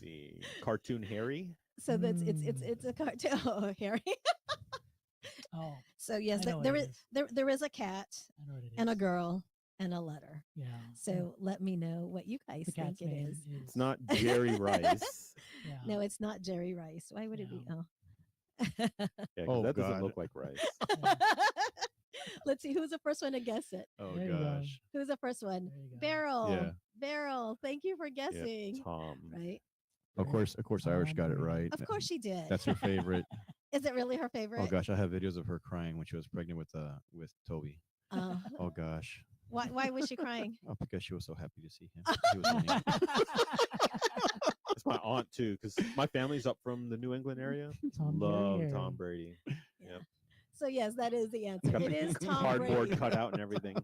See, Cartoon Harry. So that's it's a cartoon. Oh, Harry. Oh, So yes, I know what there it is is. there is a cat I know what it is. and a girl and a letter. Yeah. So let me know what you guys the think cat's it name is. It's not Jerry Rice. Yeah. No, it's not Jerry Rice. Why would it be? Yeah. Oh. Yeah, 'cause Oh, that doesn't God. look like rice. Yeah. Let's see who's the first one to guess it. Oh There you go. gosh. Who's the first one? There you go. Beryl. Yeah. Beryl. Thank you for Yeah, guessing. Tom. Right. Of course, Irish got it Brady. right. Of course she did. That's her favorite. Is it really her favorite? Oh gosh, I have videos of her crying when she was pregnant with Toby. Oh, Oh gosh. Why was she crying? Oh, because she was so happy to see him. He was winning. It's my aunt too, because my family's up from the New England area. Tom Love Brady. Tom Brady. Yeah. So yes, that is the answer. Got It the is Tom cardboard Brady. cutout and everything.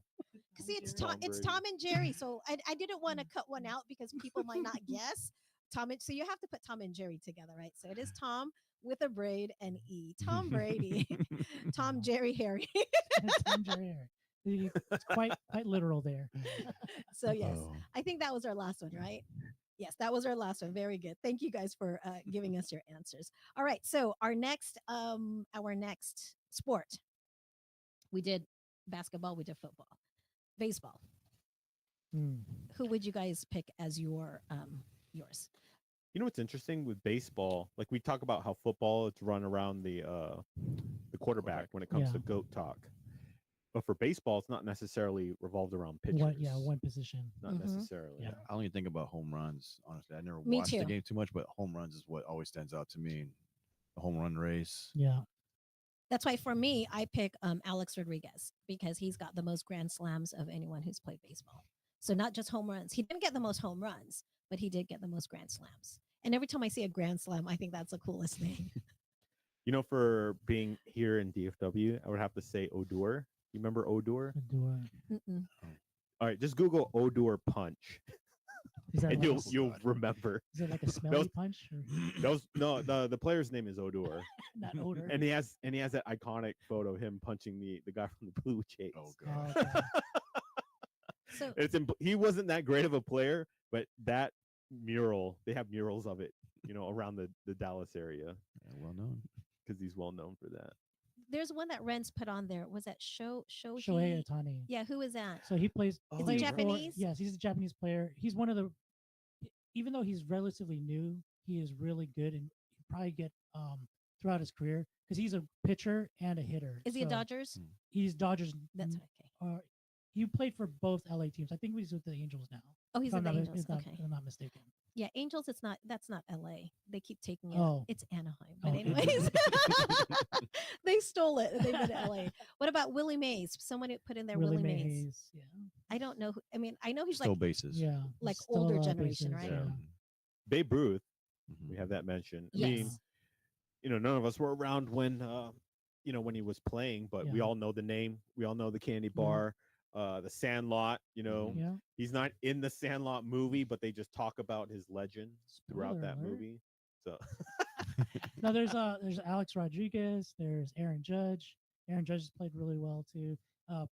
See, it's Tom It's Brady. Tom and Jerry. So I didn't want to cut one out because people might not guess so you have to put Tom and Jerry together, right? So it is Tom with a braid and E. Tom Brady. Tom, Jerry, Harry. Tom Jerry. It's quite literal there. So yes, Oh. I think that was our last one, right? Yes, that was our last one. Very good. Thank you guys for giving us your answers. All right. So our next sport, we did basketball, we did football, baseball. Hmm. Who would you guys pick as yours? You know what's interesting with baseball? Like we talk about how football it's run around the quarterback when it comes Yeah. to GOAT talk. But for baseball, it's not necessarily revolved around pitchers. One position. Not Mhm. necessarily. Yeah. I only think about home runs. Honestly, I never Me watched too. the game too much, but home runs is what always stands out to me. The home run race. Yeah. That's why for me, I pick Alex Rodriguez because he's got the most grand slams of anyone who's played baseball. So not just home runs. He didn't get the most home runs, but he did get the most grand slams. And every time I see a grand slam, I think that's the coolest thing. You know, for being here in DFW, I would have to say Odor. You remember Odor? Mm-mm. All right, just Google Odor punch, Is that and like you'll remember. is it like a smelly punch? Or That was no the player's name is Odor, not odor? and he has that iconic photo of him punching the guy from the Blue Jays. Oh Oh, god. okay. So He wasn't that great of a player, but that mural, they have murals of it, around the Dallas area Yeah, well known. because he's well known for that. there's one that Renz put on there. Was that Shohei? Shohei Ohtani. Yeah, who is that? So he plays. Oh, Is he played for- Japanese? Yes, he's a Japanese player. He's one of the. Even though he's relatively new, he is really good, and he'll probably get throughout his career because he's a pitcher and a hitter. Is he a So Dodgers? He's Dodgers. That's okay. He played for both LA teams. I think he's with the Angels now. Oh, he's if with the I'm not, Angels. Okay. if I'm not mistaken. Yeah, Angels. That's not LA. They keep taking it. Oh. It's Anaheim. But Oh. anyways, they stole it. They put it LA. What about Willie Mays? Someone had put in there Willie Mays. Mays. Yeah. I don't know. I mean, I know he's Still like bases. Yeah. like still a older lot of generation, bases, right? Yeah. Mhm. Babe Ruth, Mhm. we have that mentioned. I Yes. mean, none of us were around when when he was playing, but we Yeah. all know the name. We all know the candy bar, the Sandlot. Yeah. He's not in the Sandlot movie, but they just talk about his legend throughout Spoiler that alert. movie. So No, there's Alex Rodriguez. There's Aaron Judge. Aaron Judge has played really well too.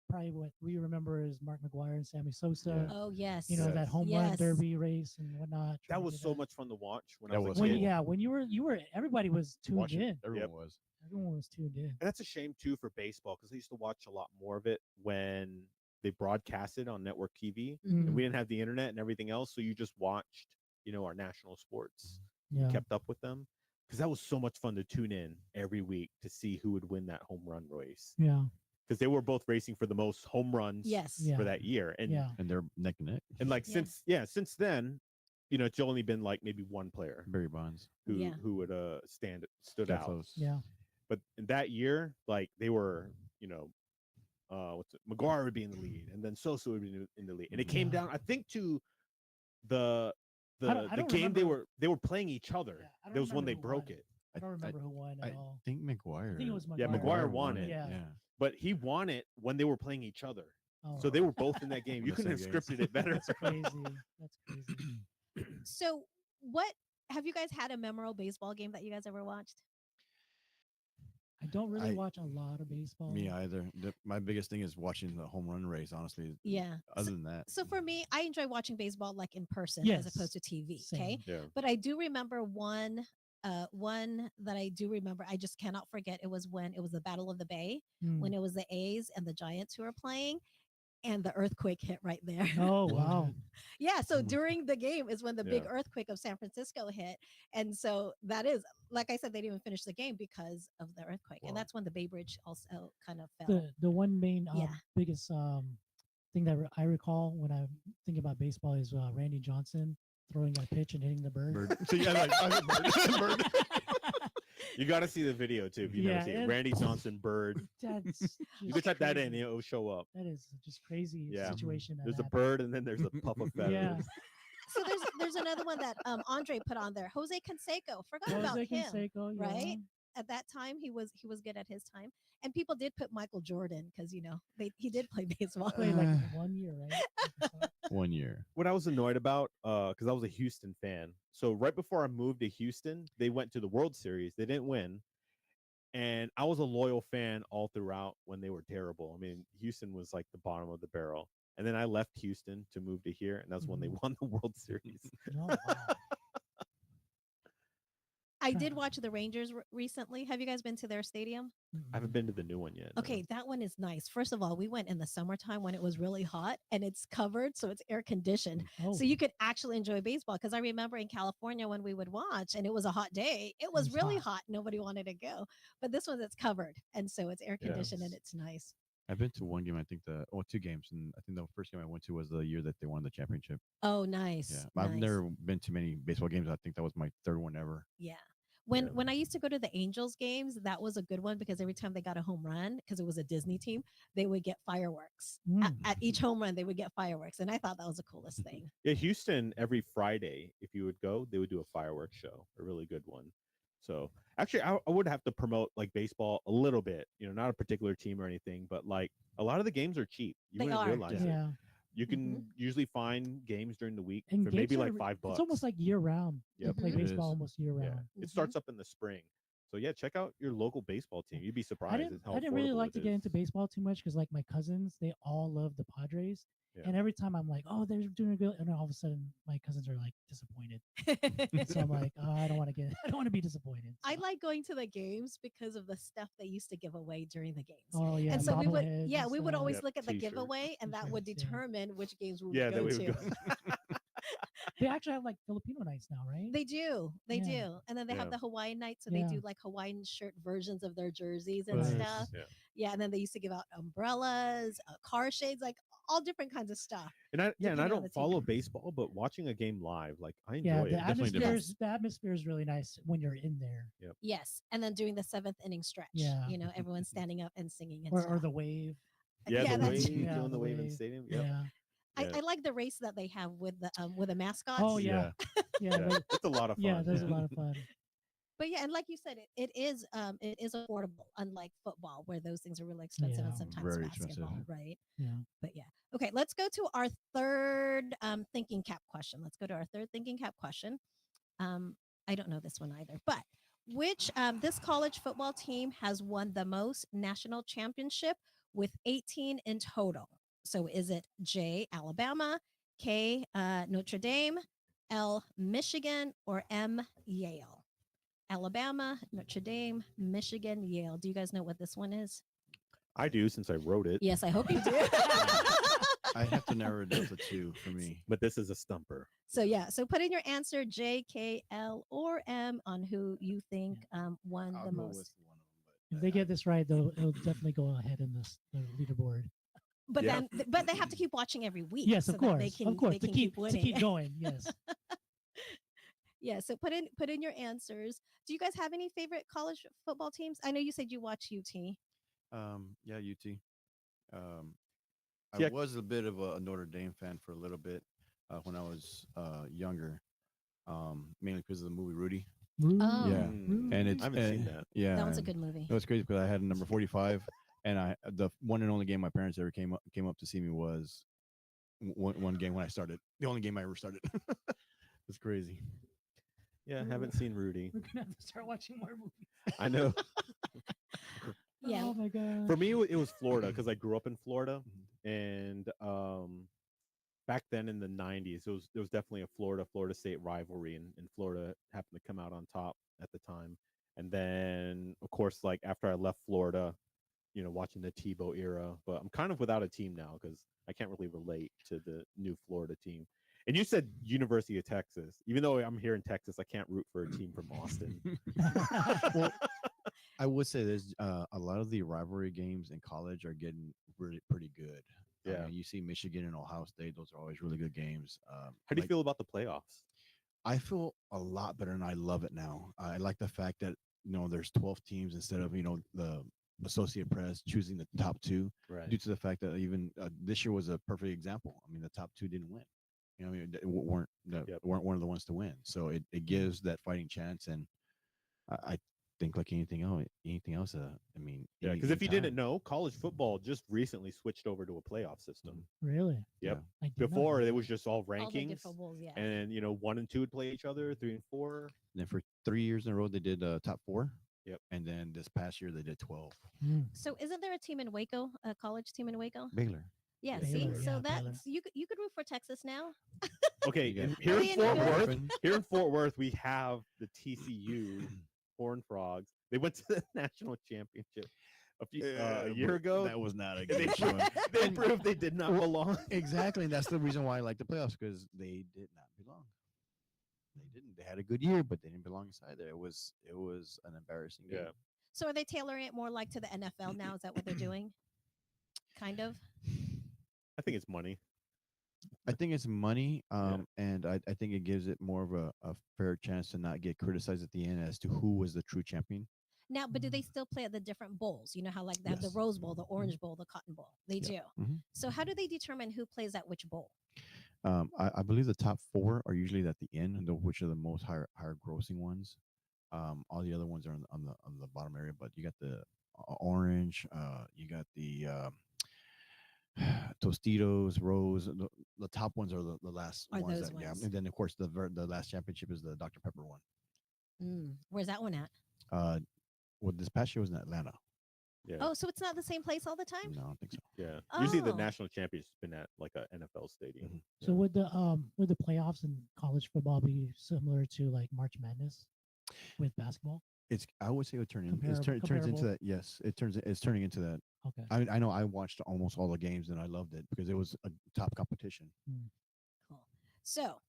Probably what we remember is Mark McGuire and Sammy Sosa. Yeah. Oh yes. That Yes. home Yes. run derby race and whatnot. that trying to was do so much fun to watch when I That was was a When, kid. cool. when you were everybody was tuned Watching in. everyone Yep. was. Everyone was tuned in. And that's a shame too for baseball because I used to watch a lot more of it when they broadcasted on network TV. Mhm. And we didn't have the internet and everything else, so you just watched, our national sports, Yeah. kept up with them, because that was so much fun to tune in every week to see who would win that home run race, Yeah. because they were both racing for the most home runs Yes. Yeah. for that year, and Yeah. And they're neck and neck. like Yeah. since then, it's only been like maybe one player Barry Bonds. who Yeah. who would stood Got out. close. Yeah. But in that year, like they were, McGuire would be in the lead, and then Sosa would be in the lead, and it came Yeah. down, I think, to the I don't game remember. they were playing each other. Yeah, I don't There was when remember they who broke won. it, I don't remember who won I at all. think McGuire. I think it was McGuire. Yeah, McGuire won it. Yeah. Yeah. but he won it when they were playing each other. Oh, So they were both in that game. On You the couldn't have same games. scripted it better. That's crazy. That's crazy. So what have you guys had a memorable baseball game that you guys ever watched? I don't really I- watch a lot of baseball. Me either. My biggest thing is watching the home run race. Honestly. Yeah. Other than that. So for me, I enjoy watching baseball like in person as Yes. opposed to TV. Okay. Same. Yeah. But I do remember one that I do remember. I just cannot forget. It was when it was the Battle of the Bay, Mm. when it was the A's and the Giants who were playing, and the earthquake hit right there. Oh wow. Yeah. So Mm. during the game is when the big Yeah. earthquake of San Francisco hit. And so that is, like I said, they didn't even finish the game because of the earthquake. And Wow. that's when the Bay Bridge also kind of fell. The one main Yeah. biggest thing that I recall when I think about baseball is Randy Johnson throwing a pitch and hitting the bird. Bird. So yeah, like, I was a bird. Bird. You got to see the video too. If you never Yeah, see it, and- Randy Johnson bird. That's You just can type that in, crazy. it'll show up. That is just crazy Yeah. situation. That There's a happened. bird, and then there's a puff of feathers. Yeah. So there's another one that Andre put on there. Jose Canseco. Forgot about Jose him. Canseco, yeah. right? At that time, he was good at his time, and people did put Michael Jordan because he did play baseball. Played like 1 year, right? 1 year. What I was annoyed about, because I was a Houston fan. So right before I moved to Houston, they went to the World Series. They didn't win. And I was a loyal fan all throughout when they were terrible. I mean, Houston was like the bottom of the barrel. And then I left Houston to move to here, and that's when they won the World Series. No, wow. I did watch the Rangers recently. Have you guys been to their stadium? I haven't been to the new one yet. no. Okay, that one is nice. First of all, we went in the summertime when it was really hot and it's covered, so it's air conditioned. Oh, So you could actually enjoy baseball. Because I remember in California when we would watch and it was a hot day, it was was really hot. hot. Nobody wanted to go. But this one, it's covered. And so it's air Yeah. conditioned and it's nice. I've been to one game. I think 2 games, and I think the first game I went to was the year that they won the championship. Oh, nice. Yeah, but I've nice. never been to many baseball games. I think that was my 3rd one ever. Yeah. When Yeah. when I used to go to the Angels games, that was a good one because every time they got a home run, because it was a Disney team, they would get fireworks. At each home run, they would get fireworks, and I thought that was the coolest thing. Yeah, Houston, every Friday, if you would go, they would do a fireworks show, a really good one. So actually, I would have to promote like baseball a little bit, not a particular team or anything, but like a lot of the games are cheap. You They wouldn't are. realize it. yeah. You can usually find games during the week And for maybe games like are- $5. It's almost like year round. Yep. You play Mhm. It baseball is. almost year Yeah. round. Mhm. It starts up in the spring. So yeah, check out your local baseball team. You'd be surprised I at didn't, how I didn't really affordable like it to get is. into baseball too much because like my cousins, they all love the Padres. Yeah. And every time I'm like, oh, they're doing good, and then all of a sudden my cousins are like disappointed. So I'm like, oh, I don't want to be disappointed. I So- like going to the games because of the stuff they used to give away during the games. Oh yeah, and so we would, bobbleheads yeah, and we would stuff. always Yep, look at the t-shirts. giveaway, and that would T-shirts, yeah. determine which games we would Yeah, go that we to. would go. They actually have like Filipino nights now, right? They do, Yeah. do, and then they have Yeah. the Hawaiian night, so Yeah. they do like Hawaiian shirt versions of their jerseys and Nice. stuff. Yeah. Yeah, and then they used to give out umbrellas, car shades, like all different kinds of stuff. And I Depending on don't the team. follow baseball, but watching a game live, like I enjoy Yeah, it. the definitely atmosphere different. the atmosphere is really nice when you're in there, Yes, and then doing the 7th inning stretch. Yeah. Everyone's standing up and singing and or stuff. the wave. Yeah, the that's wave, Yeah, doing the the wave in wave. stadium. Yep. Yeah. Yeah. I like the race that they have with the mascots. Oh yeah. Yeah. Yeah, those- it's a lot of fun. yeah, there's a lot of fun. But yeah, and like you said, it is affordable, unlike football, where those things are really expensive, Yeah, and sometimes very basketball, expensive. right? Yeah. But yeah, okay. Let's go to our third thinking cap question. Let's go to our third thinking cap question. I don't know this one either, but which this college football team has won the most national championship with 18 in total? So is it J, Alabama, K, Notre Dame, L, Michigan, or M, Yale? Alabama, Notre Dame, Michigan, Yale. Do you guys know what this one is? I do since I wrote it. Yes, I hope you do. I have to narrow it down to 2 for me. But this is a stumper. So yeah, so put in your answer J, K, L, or M on who you think won I'll the go most. with one of them. But If they get this right, it'll definitely go ahead in the leaderboard. But Yeah. but they have to keep watching every week. Yes, so of that course, they can, of course, they to can keep winning. going. Yes. Yeah, so put in your answers. Do you guys have any favorite college football teams? I know you said you watch UT. Yeah, UT. I Yeah. was a bit of a Notre Dame fan for a little bit when I was younger, mainly because of the movie Rudy. Oh. Yeah, Mm. and it's I haven't seen that. Yeah, That was a and good movie. It was crazy because I had a number 45, and the one and only game my parents ever came up to see me was one game when I started. The only game I ever started. It's crazy. Yeah, I haven't seen Rudy. We're gonna have to start watching more movies. I know. Yeah. Oh my god. For me, it was Florida because I grew up in Florida, and back then in the '90s, there was definitely a Florida State rivalry, and Florida happened to come out on top at the time. And then, of course, like after I left Florida, watching the Tebow era. But I'm kind of without a team now because I can't really relate to the new Florida team. And you said University of Texas. Even though I'm here in Texas, I can't root for a team from Austin. Well, I would say there's a lot of the rivalry games in college are getting really pretty good. Yeah. I mean, you see Michigan and Ohio State; those are always really good games. How do you feel about the playoffs? I feel a lot better, and I love it now. I like the fact that there's 12 teams instead of the Associate Press choosing the top two, Right. due to the fact that even this year was a perfect example. I mean, the top two didn't win. Weren't one of the ones to win. So it gives that fighting chance, and I think like anything else. I mean, Yeah, because if you didn't know, college football just recently switched over to a playoff system. Really? Yep. I did not Before know it that. was just all All the rankings, different bowls, yeah. and 1 and 2 would play each other, 3 and 4. And then for 3 years in a row, they did top four. Yep. And then this past year, they did 12. Mm. So isn't there a team in Waco, a college team in Waco? Baylor. Yeah, Baylor, see, so yeah, that's Baylor. you could root for Texas now. Okay, You and got- here in Ian Fort Griffin. Worth, here in Fort Worth, we have the TCU Horned Frogs. They went to the national championship a year ago. That was not a They good showing. they proved they did not belong. Exactly, and that's the reason why I like the playoffs, because they did not belong. They didn't. They had a good year, but they didn't belong inside there. It was an embarrassing game. Yeah. So are they tailoring it more like to the NFL now? Is that what they're doing? Kind of. I think it's money. I think it's money, Yeah. and I think it gives it more of a fair chance to not get criticized at the end as to who was the true champion. Now, but do they still play at the different bowls? You know how like they have the Yes. Rose Bowl, the Orange Bowl, the Cotton Bowl. They Yeah. do. Mhm. So how do they determine who plays at which bowl? I believe the top four are usually at the end, which are the most higher grossing ones. All the other ones are on the bottom area, but you got the orange, you got the Tostitos, Rose. The top ones are the last Are ones. those Yeah, ones. and then of course the last championship is the Dr. Pepper one. Where's that one at? Well, this past year was in Atlanta. Yeah. Oh, so it's not the same place all the time? No, I don't think so. Yeah. Usually the Oh. national championship's been at like a NFL stadium. Mhm. So would the playoffs in college football be similar to like March Madness with basketball? I would say it would turn in. It turns into Comparable. that. Yes, it's turning into that. Okay. I know I watched almost all the games and I loved it because it was a top competition. Cool. So,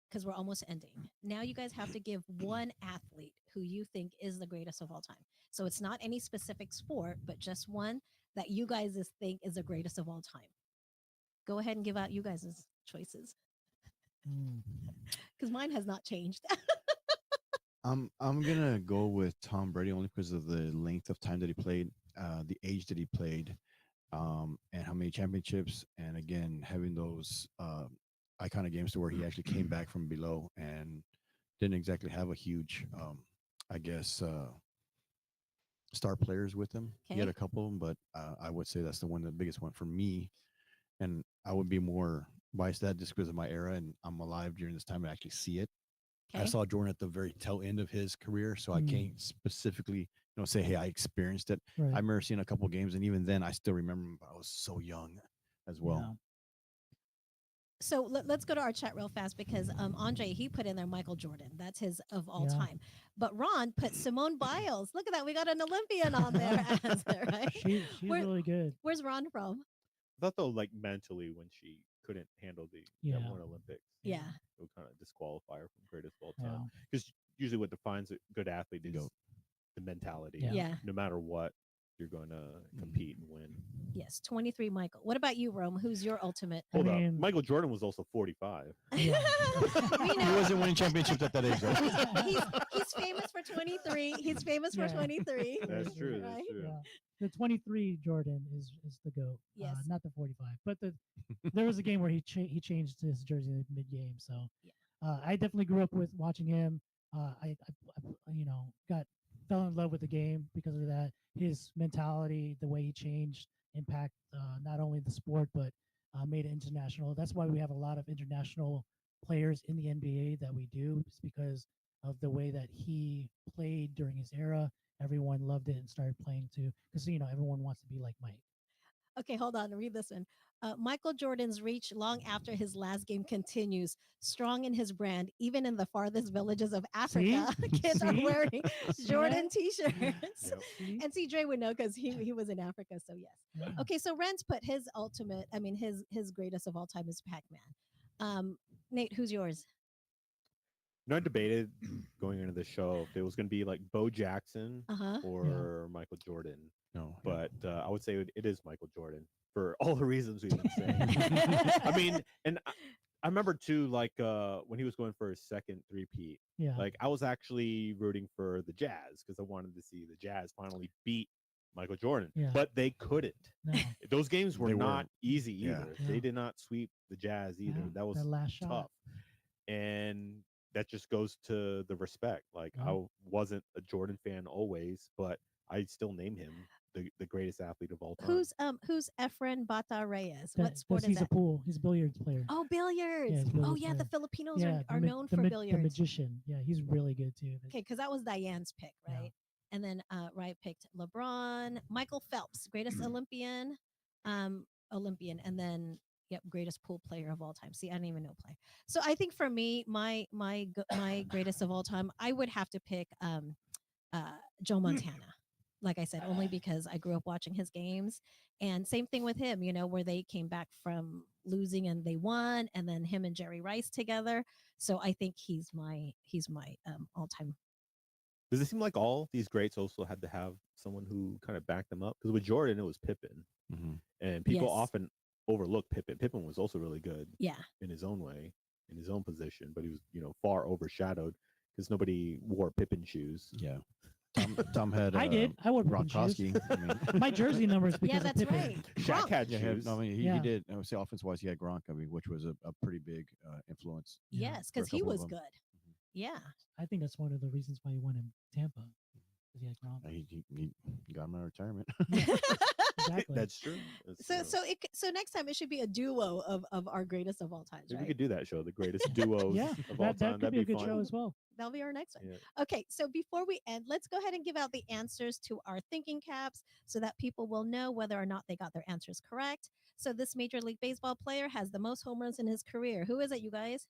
because we're almost ending, now you guys have to give one athlete who you think is the greatest of all time. So it's not any specific sport, but just one that you guys think is the greatest of all time. Go ahead and give out you guys' choices Mm. because mine has not changed. I'm gonna go with Tom Brady only because of the length of time that he played, the age that he played, and how many championships, and again having those iconic games to where he actually came back from below and didn't exactly have a huge, I guess, star players with him. He had Okay. a couple of them, but I would say that's the biggest one for me, and I would be more biased to that just because of my era and I'm alive during this time and actually see it. I Okay. saw Jordan at the very tail end of his career, so I can't specifically, say, hey, I experienced it. Right. I remember seeing a couple of games, and even then, I still remember him, but I was so young as well. Yeah. So let's go to our chat real fast because Andre, he put in there Michael Jordan. That's his of all Yeah. time. But Ron put Simone Biles. Look at that. We got an Olympian on there answer, right? She's Where- really good. Where's Ron from? I thought though, like mentally, when she couldn't handle that Yeah. one Olympics, Yeah. it would kind of disqualify her from greatest of all Yeah. time. Because usually, what defines a good athlete is GOAT. the mentality. Yeah. Yeah. No matter what, you're going to compete and win. Yes. 23, Michael. What about you, Rome? Who's your ultimate? I Hold up, mean- Michael Jordan was also 45. Yeah. We He know. wasn't winning championships at that age, though. He's famous for 23. He's famous for Yeah. 23. That's true. That's Right? true. Yeah. The 23 Jordan is the GOAT. Yes. Not the 45. But there was a game where he changed his jersey mid game. So Yeah. I definitely grew up with watching him. I fell in love with the game because of that. His mentality, the way he changed, impact not only the sport but made it international. That's why we have a lot of international players in the NBA that we do. It's because of the way that he played during his era. Everyone loved it and started playing too because everyone wants to be like Mike. Okay, hold on. Read this one. Michael Jordan's reach long after his last game continues, strong in his brand, even in the farthest villages of Africa. Kids are See? wearing See Jordan that? t-shirts. Yep. See? And CJ would know because he was in Africa. So yes. Yeah. Okay, so Ren's put his ultimate, his greatest of all time is Pac-Man. Nate, who's yours? I debated going into the show if it was going to be like Bo Jackson Uh-huh. or Michael Jordan. No, But I would say it is Michael Jordan for all the reasons we've been saying. I mean, and I remember too, like when he was going for his second three-peat. Yeah. Like I was actually rooting for the Jazz because I wanted to see the Jazz finally beat Michael Jordan, Yeah. but they couldn't. No. Those games were They not weren't. easy Yeah. either. Yeah. They did not sweep the Jazz either. Yeah, That was that last shot. tough, and that just goes to the respect. Like Yeah. I wasn't a Jordan fan always, but I still name him the greatest athlete of all time. Who's Efren Bata Reyes? That- What sport is he's that? a pool. He's a billiards player. Oh, billiards. Yeah, he's a Oh, billiards yeah, the player. Filipinos Yeah, are known for The billiards. magician. Yeah, he's really good too. Okay, because that was Diane's pick, Yeah. right? And then Ryan picked LeBron, Michael Phelps, greatest Olympian, and then yep, greatest pool player of all time. See, I didn't even know play. So I think for me, my greatest of all time, I would have to pick Joe Montana. Like I said, only because I grew up watching his games. And same thing with him, you know, where they came back from losing and they won, and then him and Jerry Rice together. So I think he's my all time. Does it seem like all these greats also had to have someone who kind of backed them up? Because with Jordan, it was Pippen, and people Yes. often overlook Pippen. Pippen was also really good Yeah. in his own way, in his own position, but he was, you know, far overshadowed because nobody wore Pippen shoes. Yeah. Tom had. I did. I wore Pippen shoes. Gronkowski. I mean, My jersey number is because Yeah, of that's Pippen. right. Shaq Gronk. had yeah, shoes. no, I mean, he Yeah. did. I would say offense wise, he had Gronk. I mean, which was a pretty big influence. Yeah, Yes, for a because he couple of was them. good. Yeah. I think that's one of the reasons why he won in Tampa. 'Cause he had Gronk. He got him out of retirement. Exactly. That's true. That's true. So next time it should be a duo of our greatest of all times, Maybe right? we could do that show, the greatest duos Yeah, of all that time. could That'd be a good fun. show as well. That'll be our next one. Yeah. Okay, so before we end, let's go ahead and give out the answers to our thinking caps so that people will know whether or not they got their answers correct. So this Major League Baseball player has the most home runs in his career. Who is it, you guys?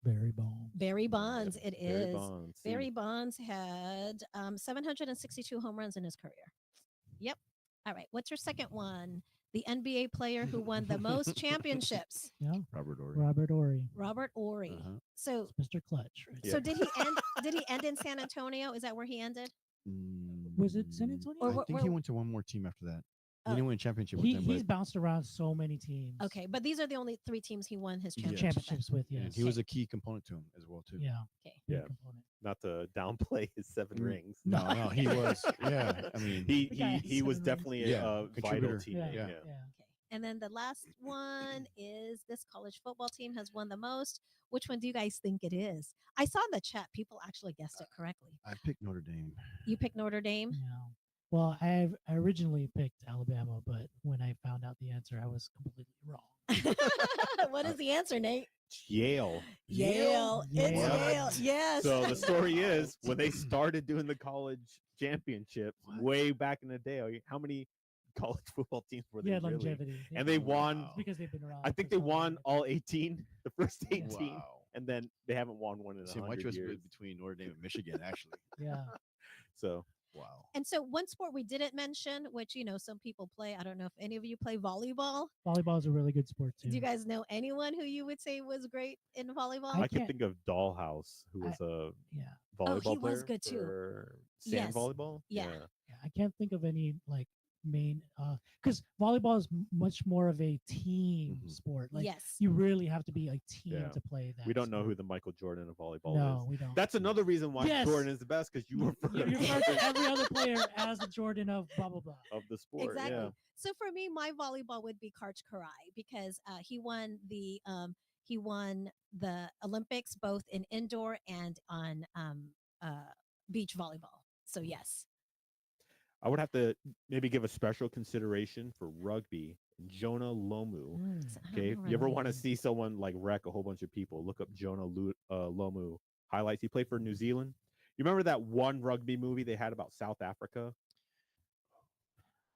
Barry Bonds. Barry Bonds. It Barry is. Bonds. See, Barry Bonds had 762 home runs in his career. Yep. All right. What's your second one? The NBA player who won the most championships. Yeah, Robert Ory. Robert Ory. Robert Ory. Uh-huh. So It's Mr. Clutch. Right? Yeah. so did he end? Did he end in San Antonio? Is that where he ended? Was it San Antonio? Or I what- think where- he went to one more team after that. He Oh. didn't win a championship with He, them, he's but bounced around so many teams. Okay, but these are the only three teams he won his Yeah. championship. with. Championships with, and yes. he was a key component to him as well too. Yeah. Okay. Big Yeah. component. not to downplay his 7 Mm. rings. No, he was. Yeah, I mean, he The guy has he was 7 rings. definitely Yeah, a vital contributor. teammate. Yeah. Yeah. Yeah. Okay. And then the last one is this college football team has won the most. Which one do you guys think it is? I saw in the chat people actually guessed it correctly. I picked Notre Dame. You picked Notre Dame. Yeah. Well, I originally picked Alabama, but when I found out the answer, I was completely wrong. What is the answer, Nate? Yale. Yale. It's Yale. Yale. Yes. So the story is when they started doing the college championships What? way back in the day, how many college football teams were they Yeah, really? longevity. Yeah. And they won. Wow. because they've been around. I for think they so long. won all 18, the first 18, Wow. and then they haven't won one in See, my 100 choice years. was between Notre Dame and Michigan, actually. Yeah. So Wow. And so one sport we didn't mention, which some people play. I don't know if any of you play volleyball. Volleyball is a really good sport too. Do you guys know anyone who you would say was great in volleyball? I can can't- think of Dollhouse, who was a Yeah. volleyball he was player good too. for sand Yes. volleyball. Yeah. Yeah, I can't think of any like main because volleyball is much more of a team Mhm. sport. Like Yes. you really have to be a team Yeah. to play that. We don't know who sport. the Michael Jordan of volleyball No, is. we don't. That's another reason why Yes. Jordan is the best, because you refer You refer to every other player as the Jordan of blah blah blah. of the sport. Exactly. Yeah. So for me, my volleyball would be Karch Karai because he won the Olympics both in indoor and on beach volleyball. So yes. I would have to maybe give a special consideration for rugby, Jonah Lomu. So I don't Okay, know if you ever rugby. want to see someone like wreck a whole bunch of people, look up Jonah Lomu highlights. He played for New Zealand. You remember that one rugby movie they had about South Africa?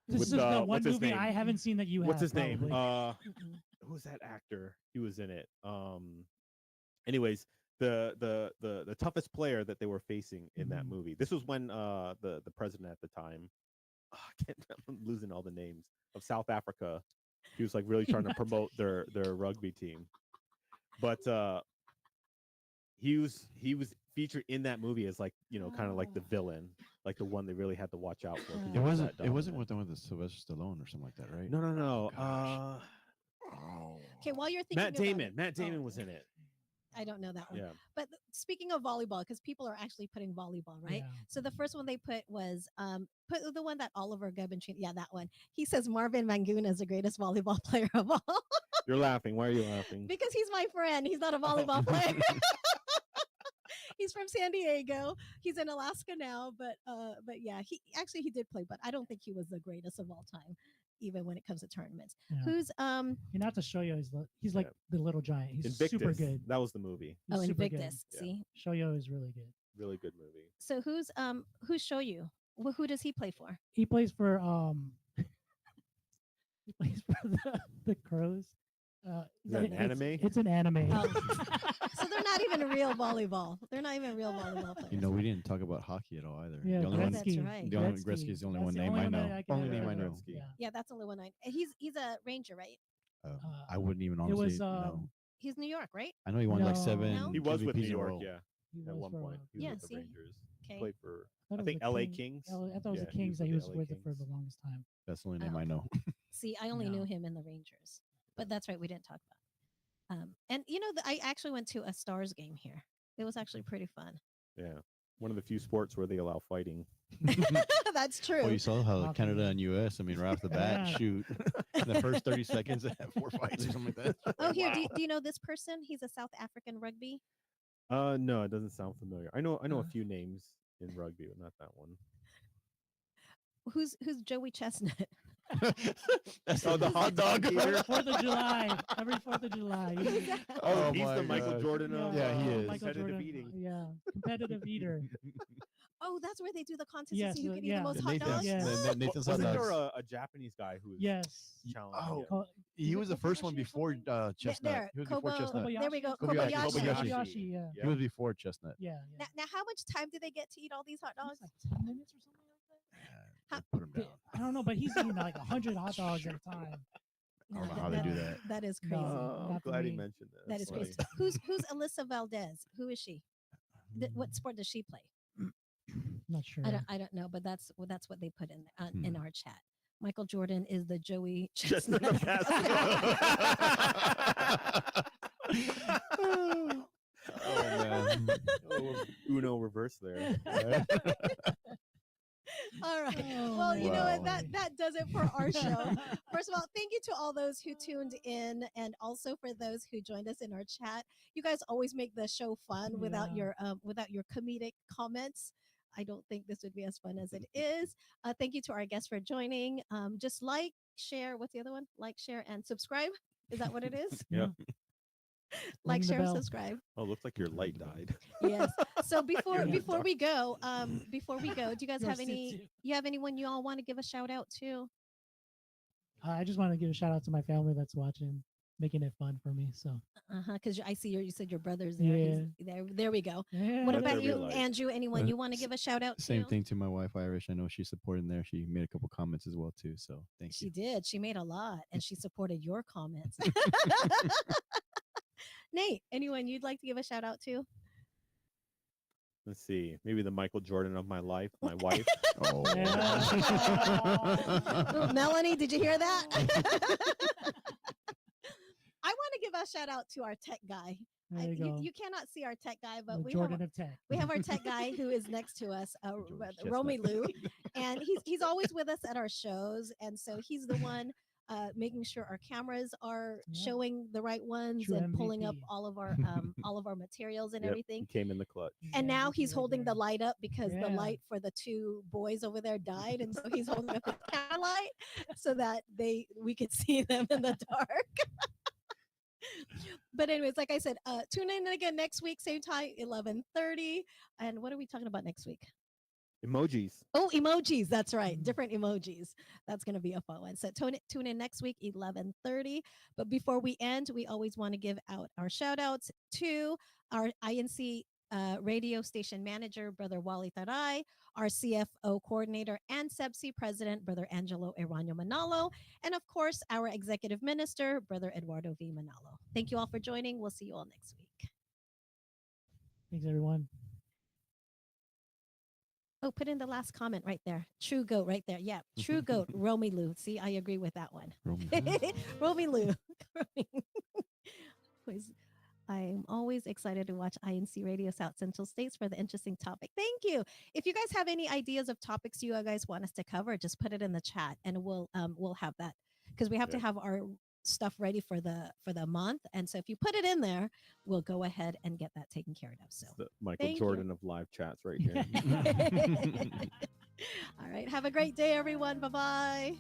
This With, is the one what's his movie name? I haven't seen that you have. What's his name? probably. Mm-mm. Who was that actor? He was in it. Anyways, the toughest player that they were facing in that Mhm. movie. This was when the president at the time, I'm losing all the names, of South Africa. He was like really trying to promote their rugby team, but he was featured in that movie as like kind of like the villain, like the one they really had to watch out for. 'cause he It was wasn't. that It wasn't dominant. with Sylvester Stallone or something like that, right? No. Oh, gosh. Okay, while you're thinking Matt about Damon. it, Matt Damon was in it. I don't know that one. Yeah. But speaking of volleyball, because people are actually putting volleyball, right? Yeah. So the first one they put was put the one that Oliver Gubbenstein. Yeah, that one. He says Marvin Manguna is the greatest volleyball player of all You're laughing. Why are you laughing? because he's my friend. He's not a volleyball player. He's from San Diego. He's in Alaska now, but yeah, he did play, but I don't think he was the greatest of all time, even when it comes to tournaments. Yeah. Who's And not to show you, he's like the little giant. He's Invictus. super good. That was the movie. He's super good. Invictus? Yeah. See, Shoyo is really good. Really good movie. so who's Shoyu? Who does he play for? He plays for he plays for the Crows. Is that an anime? It's an anime. Oh. So they're not even real volleyball. They're not even real volleyball players. You know, we didn't talk about hockey at all either. Yeah, the only one, That's Gretzky. right. the only Gretzky is the only That's one the name only I one that know. I can Only remember. name I know. Gretzky. Yeah. Yeah, that's the only one he's a Ranger, right? I wouldn't even It honestly was know. He's New York, right? I know he won like No. 7. No? He was with New MVPs in a York, row. yeah. He At was one for a point, while. he was Yeah, with the see? Rangers. Okay. Played for, thought I it think, was the LA King- Kings. I thought it was Yeah, the he Kings was that with he the was LA with it for Kings. the longest time. That's the only name Oh. I know. See, I only knew No. him in the Rangers, but that's right. We didn't talk about. And you know, I actually went to a Stars game here. It was actually pretty fun. Yeah. One of the few sports where they allow fighting. That's true. Well, you saw how Hockey. Canada and US, I mean, right off the bat, Yeah. shoot. In the first 30 seconds, they have 4 fights or something like that. Oh, here, Wow. do you know this person? He's a South African rugby. No, it doesn't sound familiar. I know a Uh. few names in rugby, but not that one. Who's Joey Chestnut? That's Oh, the hot dog eater. 4th of July. Every 4th of July. Who's that? Oh, Oh he's my the Michael gosh. Jordan of Yeah, he is. Michael competitive Jordan, eating. Yeah, competitive eater. Oh, that's where they do the contest Yes, to see who can eat yeah. the most The hot Nathan's- dogs. Yes. the Nathan's hot Wasn't dogs. there a Japanese guy who was Yes. challenging Oh, him? Co- He is was it the first one Kobayashi or before something? Chestnut. There, He was before Kobo- Chestnut. There we go. Kobayashi. Kobayashi. Kobayashi, yeah. Yeah. He was before Chestnut. Yeah, yeah. Now, how much time do they get to eat all these hot I think dogs? it's like 10 minutes or something like that. How- Put him down. I don't know, but he's eating like 100 hot dogs at a time. I don't know how they do that. That is crazy. No. Oh, I'm not for glad he me. mentioned that. That is That's crazy. funny. Who's Alyssa Valdez? Who is she? What sport does she play? Not sure. I don't know, but that's what they put in Hmm. our chat. Michael Jordan is the Joey Chestnut of Oh, man. Oh, Uno reverse there. All right. Oh, Well, you know what? wow. That does it for our show. First of all, thank you to all those who tuned in, and also for those who joined us in our chat. You guys always make the show fun without Yeah. your comedic comments. I don't think this would be as fun as it is. Thank you to our guests for joining. Just like, share. What's the other one? Like, share, and subscribe. Is that what it is? Yep. Like, Ring the share, and bell. subscribe. Oh, looks like your light died. Yes. So before You're before dark. we go, do you guys Yours have too, any? too. You have anyone you all want to give a shout out to? I just want to give a shout out to my family that's watching, making it fun for me. So, Because I see you said your brother's there. Yeah. There we go. yeah. What That's about what you, we like. Andrew? Anyone you want to S- give a shout out to? Same thing to my wife, Irish. I know she's supporting there. She made a couple comments as well, too. So thank She you. did. She made a lot, and she supported your comments. Nate, anyone you'd like to give a shout out to? Let's see. Maybe the Michael Jordan of my life, my wife. Oh. Ooh, Melanie, did you hear that? I want to give a shout out to our tech guy. There you go. You cannot see our tech guy, but The we Jordan have of Tech. we have our tech guy who is next to us, George Romy Chestnut. Lou, and he's always with us at our shows, and so he's the one making sure our cameras are Yeah. showing the right ones True and pulling up MVP. all of our materials and Yep, everything. He came in the clutch. And Yeah, now MVP he's right holding the there. light up because the Yeah. light for the two boys over there died, and so he's holding up the camera light so that we could see them in the dark. But anyways, like I said, tune in again next week, same time, 11:30. And what are we talking about next week? Emojis. Oh, emojis. That's right. Mm. Different emojis. That's going to be a fun one. So tune in next week, 11:30. But before we end, we always want to give out our shout outs to our INC radio station manager, Brother Wally Taray, our CFO coordinator and SEBC president, Brother Angelo Erano Manalo, and of course, our executive minister, Brother Eduardo V. Manalo. Thank you all for joining. We'll see you all next week. Thanks, everyone. Oh, put in the last comment right there. True goat right there. Yeah, true goat. Romy Lou. See, I agree with that one. Romy Lou. Always- I'm always excited to watch INC Radio South Central States for the interesting topic. Thank you. If you guys have any ideas of topics you guys want us to cover, just put it in the chat and we'll have that because we have to Yeah. have our stuff ready for the month. And so if you put it in there, we'll go ahead and get that taken care of. So It's the Michael Thank you. Jordan of live chats right here. all right. Have a great day, everyone. Bye bye.